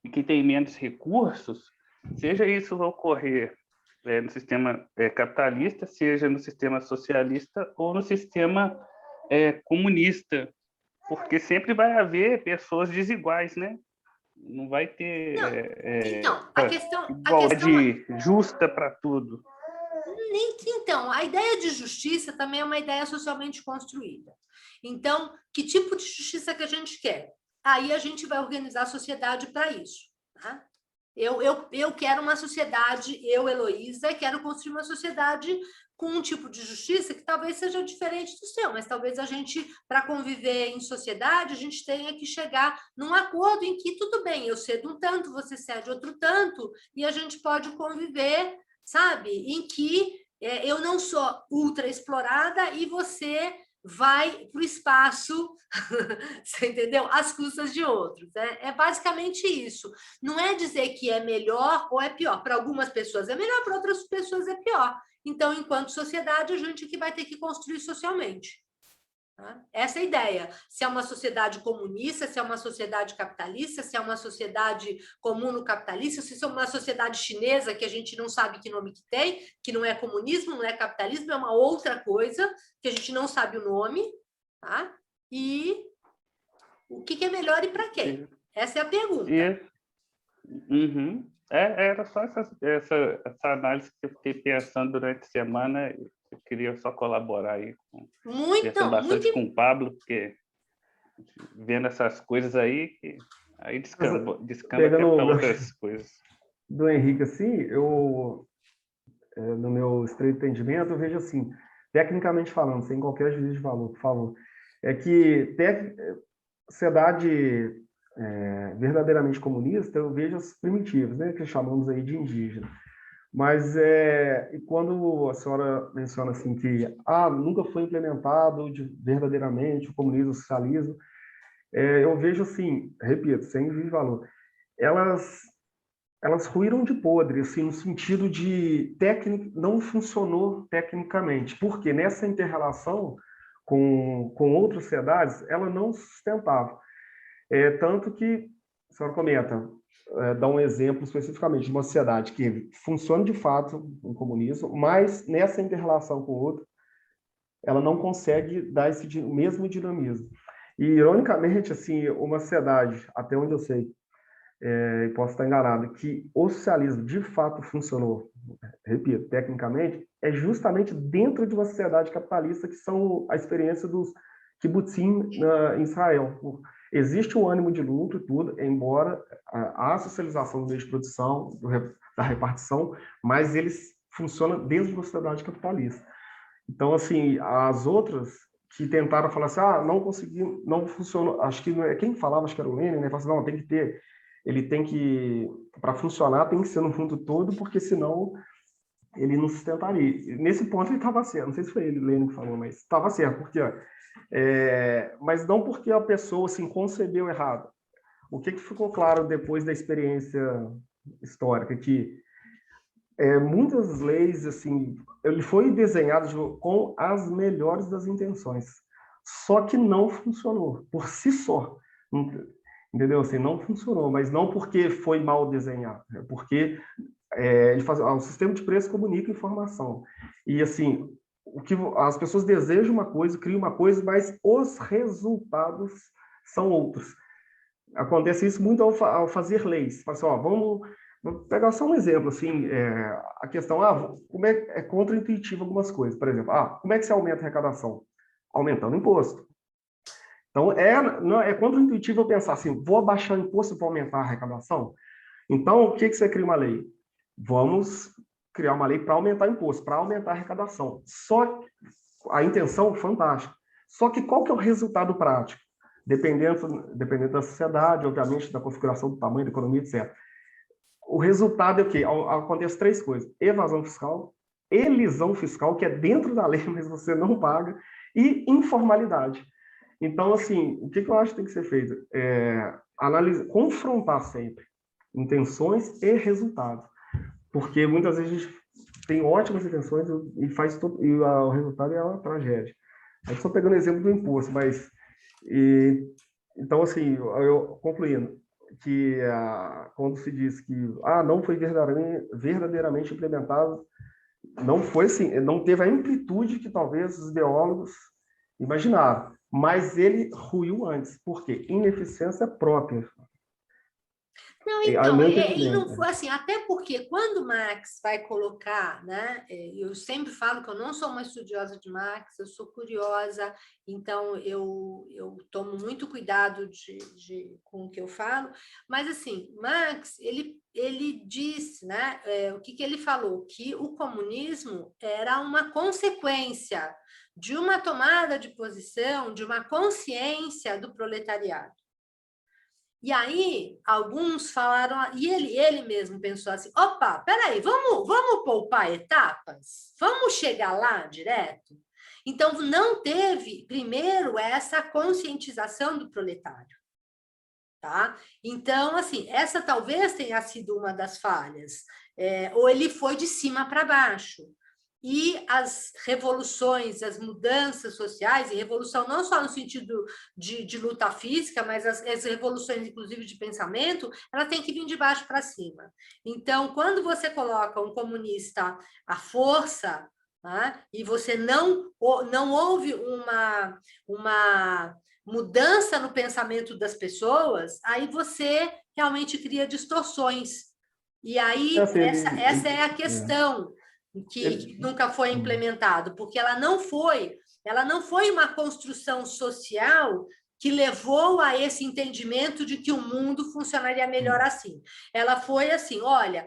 e quem tem menos recursos, seja isso ocorrer no sistema capitalista, seja no sistema socialista ou no sistema comunista, porque sempre vai haver pessoas desiguais, né? Não vai ter Então, a questão igualdade justa para tudo. Então, a ideia de justiça também é uma ideia socialmente construída. Então, que tipo de justiça que a gente quer? Aí a gente vai organizar a sociedade para isso. Tá? Eu quero uma sociedade, eu, Heloísa, quero construir uma sociedade com um tipo de justiça que talvez seja diferente do seu, mas talvez a gente, para conviver em sociedade, a gente tenha que chegar num acordo em que, tudo bem, eu cedo um tanto, você cede outro tanto, e a gente pode conviver, sabe? Em que eu não sou ultra explorada e você vai para o espaço, você entendeu? Às custas de outros. É basicamente isso. Não é dizer que é melhor ou é pior. Para algumas pessoas é melhor, para outras pessoas é pior. Então, enquanto sociedade, a gente que vai ter que construir socialmente. Tá? Essa é a ideia. Se é uma sociedade comunista, se é uma sociedade capitalista, se é uma sociedade comuno-capitalista, se é uma sociedade chinesa que a gente não sabe que nome que tem, que não é comunismo, não é capitalismo, é uma outra coisa que a gente não sabe o nome, tá? E o que é melhor e para quem? Essa é a pergunta. Uhum. Era só essa análise que eu fiquei pensando durante a semana. Eu queria só colaborar aí bastante com o Pablo, porque vendo essas coisas aí, aí descamba até para outras coisas. Do Henrique, assim, eu, no meu estreito entendimento, eu vejo assim, tecnicamente falando, sem qualquer juízo de valor, por favor, é que sociedade verdadeiramente comunista, eu vejo as primitivas, né, que chamamos aí de indígena. Mas quando a senhora menciona assim que nunca foi implementado verdadeiramente o comunismo, o socialismo, eu vejo assim, repito, sem juízo de valor, elas ruíram de podre, assim, no sentido de não funcionou tecnicamente, porque nessa inter-relação com outras sociedades, ela não sustentava. Tanto que, a senhora comenta, dá um exemplo especificamente de uma sociedade que funciona de fato no comunismo, mas nessa inter-relação com o outro, ela não consegue dar esse mesmo dinamismo. E, ironicamente, assim, uma sociedade, até onde eu sei, e posso estar enganado, que o socialismo de fato funcionou, repito, tecnicamente, é justamente dentro de uma sociedade capitalista, que são a experiência dos kibbutzim em Israel. Existe um ânimo de lucro e tudo, embora a socialização do meio de produção, da repartição, mas eles funcionam dentro de uma sociedade capitalista. Então, assim, as outras que tentaram falar assim, não conseguiu, não funcionou, acho que quem falava, acho que era o Lenin, né? Falava assim, não, tem que ter, ele tem que, para funcionar, tem que ser no mundo todo, porque senão ele não sustentaria. E nesse ponto ele estava certo, não sei se foi ele, Lenin, que falou, mas estava certo, porque mas não porque a pessoa assim, concebeu errado. O que ficou claro depois da experiência histórica? Que muitas leis, assim, ele foi desenhado com as melhores das intenções, só que não funcionou por si só. Entendeu? Assim, não funcionou, mas não porque foi mal desenhado, é porque o sistema de preço comunica informação. E, assim, as pessoas desejam uma coisa, criam uma coisa, mas os resultados são outros. Acontece isso muito ao fazer leis. Fala assim, vamos pegar só um exemplo, assim, a questão, como é contra-intuitivo algumas coisas. Por exemplo, como é que se aumenta a arrecadação? Aumentando o imposto. Então, é contra-intuitivo eu pensar assim, vou abaixar o imposto para aumentar a arrecadação? Então, o que você cria uma lei? Vamos criar uma lei para aumentar o imposto, para aumentar a arrecadação. Só a intenção, fantástica. Só que qual que é o resultado prático? Dependendo da sociedade, obviamente, da configuração do tamanho da economia, etc. O resultado é o quê? Acontece três coisas. Evasão fiscal, elisão fiscal, que é dentro da lei, mas você não paga, e informalidade. Então, assim, o que eu acho que tem que ser feito? Confrontar sempre intenções e resultados. Porque muitas vezes a gente tem ótimas intenções e o resultado é uma tragédia. Eu estou pegando o exemplo do imposto, mas Então, assim, eu concluindo, que quando se diz que não foi verdadeiramente implementado, não foi assim, não teve a amplitude que talvez os biólogos imaginaram, mas ele ruiu antes. Por quê? Ineficiência própria. Não, então, e não foi assim, até porque quando Marx vai colocar, né, eu sempre falo que eu não sou uma estudiosa de Marx, eu sou curiosa, então eu tomo muito cuidado com o que eu falo, mas assim, Marx, ele disse, né, o que ele falou? Que o comunismo era uma consequência de uma tomada de posição, de uma consciência do proletariado. E aí, alguns falaram, e ele mesmo pensou assim, opa, peraí, vamos poupar etapas? Vamos chegar lá direto? Então, não teve, primeiro, essa conscientização do proletário. Tá? Então, assim, essa talvez tenha sido uma das falhas. Ou ele foi de cima para baixo. E as revoluções, as mudanças sociais, e revolução não só no sentido de luta física, mas as revoluções, inclusive, de pensamento, ela tem que vir de baixo para cima. Então, quando você coloca um comunista à força, né, e você não houve uma mudança no pensamento das pessoas, aí você realmente cria distorções. E aí, essa é a questão que nunca foi implementado, porque ela não foi uma construção social que levou a esse entendimento de que o mundo funcionaria melhor assim. Ela foi assim, olha,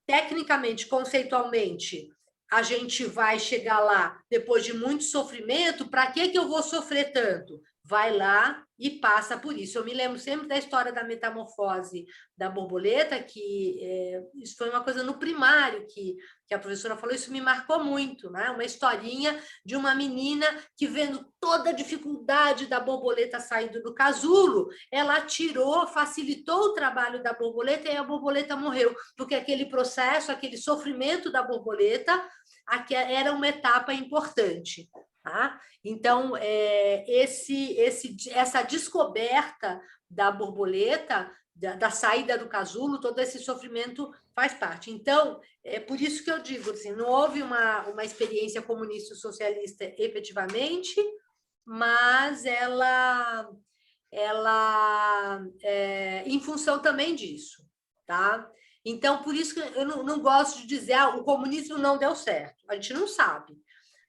tecnicamente, conceitualmente, a gente vai chegar lá depois de muito sofrimento, para que eu vou sofrer tanto? Vai lá e passa por isso. Eu me lembro sempre da história da metamorfose da borboleta, que isso foi uma coisa no primário que a professora falou, isso me marcou muito, né? Uma historinha de uma menina que, vendo toda a dificuldade da borboleta saindo do casulo, ela facilitou o trabalho da borboleta e a borboleta morreu, porque aquele processo, aquele sofrimento da borboleta era uma etapa importante. Tá? Então, essa descoberta da borboleta, da saída do casulo, todo esse sofrimento faz parte. Então, é por isso que eu digo, assim, não houve uma experiência comunista socialista efetivamente, mas ela em função também disso. Tá? Então, por isso que eu não gosto de dizer o comunismo não deu certo. A gente não sabe.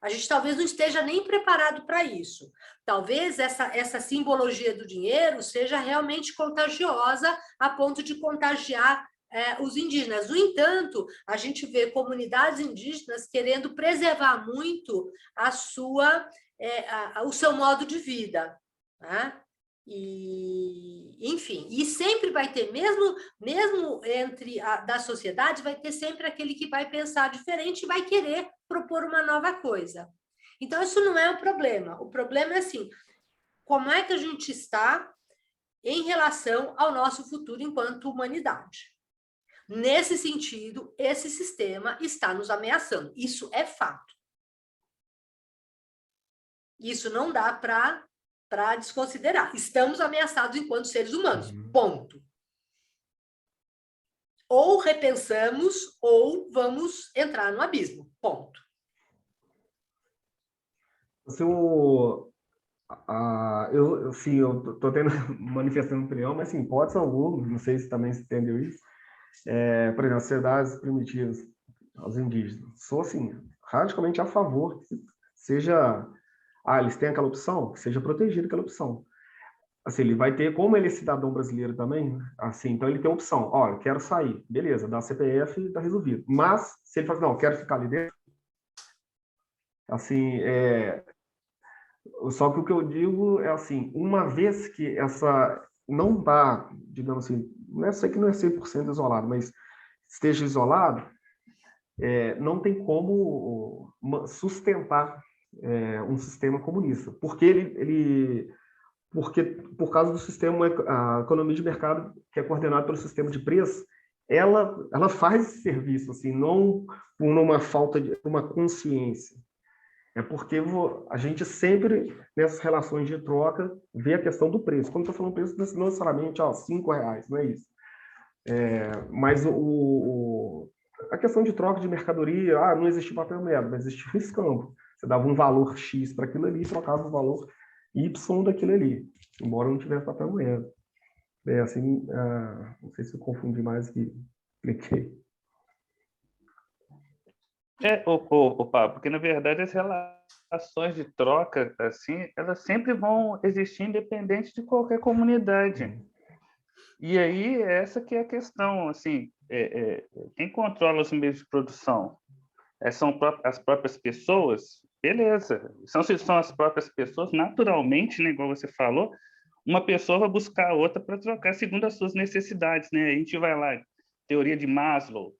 A gente talvez não esteja nem preparado para isso. Talvez essa simbologia do dinheiro seja realmente contagiosa a ponto de contagiar os indígenas. No entanto, a gente vê comunidades indígenas querendo preservar muito o seu modo de vida. Né? Enfim, e sempre vai ter, mesmo da sociedade, vai ter sempre aquele que vai pensar diferente e vai querer propor uma nova coisa. Então, isso não é um problema. O problema é assim, como é que a gente está em relação ao nosso futuro enquanto humanidade? Nesse sentido, esse sistema está nos ameaçando. Isso é fato. Isso não dá para desconsiderar. Estamos ameaçados enquanto seres humanos. Ponto. Ou repensamos, ou vamos entrar no abismo. Ponto. Eu estou manifestando opinião, mas, assim, hipótese alguma, não sei se também se entendeu isso. Por exemplo, as sociedades primitivas, os indígenas, sou, assim, radicalmente a favor que seja... eles têm aquela opção, que seja protegida aquela opção. Assim, ele vai ter, como ele é cidadão brasileiro também, assim, então ele tem a opção, olha, quero sair, beleza, dá CPF, tá resolvido. Mas, se ele fala assim, não, quero ficar ali dentro, assim, só que o que eu digo é assim, uma vez que essa não está, digamos assim, não é 100% isolado, mas esteja isolado, não tem como sustentar um sistema comunista, porque por causa do sistema, a economia de mercado, que é coordenada pelo sistema de preço, ela faz esse serviço, assim, não por uma falta de uma consciência. é porque a gente sempre, nessas relações de troca, vê a questão do preço. Quando eu estou falando preço, não necessariamente R$5, não é isso. Mas a questão de troca de mercadoria, não existia papel moeda, mas existia um escambo. Você dava um valor X para aquilo ali e trocava o valor Y daquilo ali, embora não tivesse papel moeda. Assim, não sei se eu confundi mais que cliquei. Pablo, porque na verdade as relações de troca, assim, elas sempre vão existir independente de qualquer comunidade. E aí, essa que é a questão, assim, quem controla os meios de produção? São as próprias pessoas? Beleza. São as próprias pessoas, naturalmente, né, igual você falou, uma pessoa vai buscar a outra para trocar segundo as suas necessidades, né? A gente vai lá, teoria de Maslow,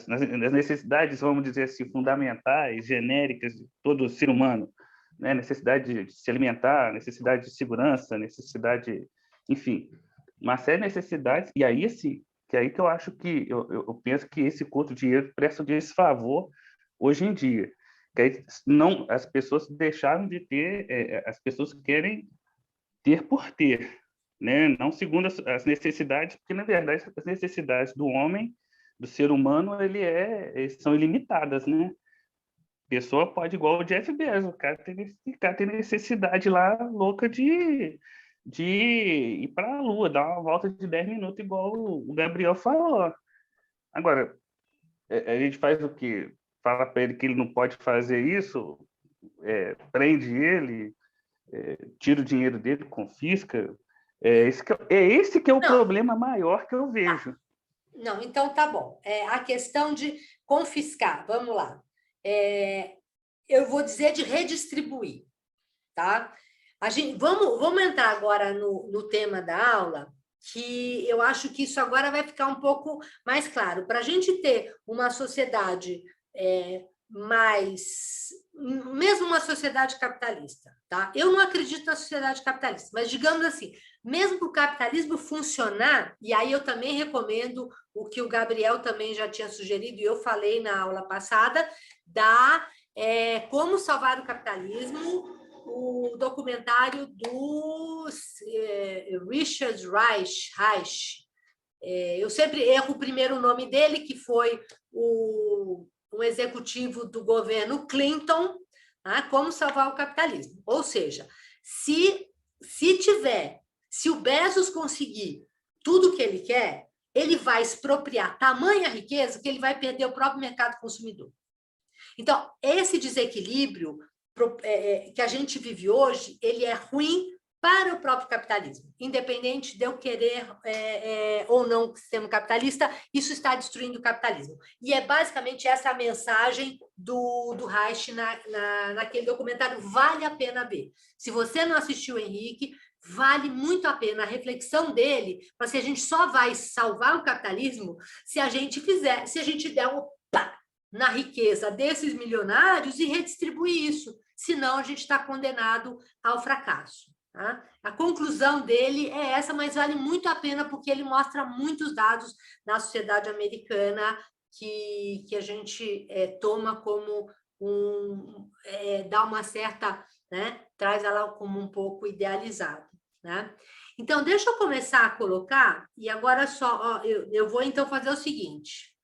nas necessidades, vamos dizer assim, fundamentais, genéricas de todo ser humano, né? Necessidade de se alimentar, necessidade de segurança, necessidade, enfim, uma série de necessidades, e aí, assim, que aí que eu acho que, eu penso que esse culto de dinheiro presta um desfavor hoje em dia, que aí não, as pessoas deixaram de ter, as pessoas querem ter por ter, né? Não segundo as necessidades, porque, na verdade, as necessidades do homem, do ser humano, são ilimitadas, né? A pessoa pode, igual o Jeff Bezos, o cara tem necessidade lá louca de ir para a Lua, dar uma volta de 10 minutos, igual o Gabriel falou. Agora, a gente faz o quê? Fala para ele que ele não pode fazer isso, prende ele, tira o dinheiro dele, confisca. Esse que é o problema maior que eu vejo. Não, então tá bom. A questão de confiscar, vamos lá. Eu vou dizer de redistribuir, tá? Vamos entrar agora no tema da aula, que eu acho que isso agora vai ficar um pouco mais claro. Para a gente ter uma sociedade mesmo uma sociedade capitalista, tá? Eu não acredito na sociedade capitalista, mas digamos assim, mesmo para o capitalismo funcionar, e aí eu também recomendo o que o Gabriel também já tinha sugerido, e eu falei na aula passada, Como Salvar o Capitalismo, o documentário do Richard Reich. Eu sempre erro o primeiro nome dele, que foi um executivo do governo Clinton, Como Salvar o Capitalismo. Ou seja, se o Bezos conseguir tudo o que ele quer, ele vai expropriar tamanha riqueza que ele vai perder o próprio mercado consumidor. Então, esse desequilíbrio que a gente vive hoje, ele é ruim para o próprio capitalismo. Independente de eu querer ou não o sistema capitalista, isso está destruindo o capitalismo. E é basicamente essa a mensagem do Reich naquele documentário. Vale a pena ver. Se você não assistiu, Henrique, vale muito a pena a reflexão dele, para se a gente só vai salvar o capitalismo se a gente der um pá na riqueza desses milionários e redistribuir isso. Senão, a gente está condenado ao fracasso. Tá? A conclusão dele é essa, mas vale muito a pena porque ele mostra muitos dados na sociedade americana que a gente toma como dá uma certa, né, traz ela como um pouco idealizado. Né? Então, deixa eu começar a colocar, e agora eu vou então fazer o seguinte.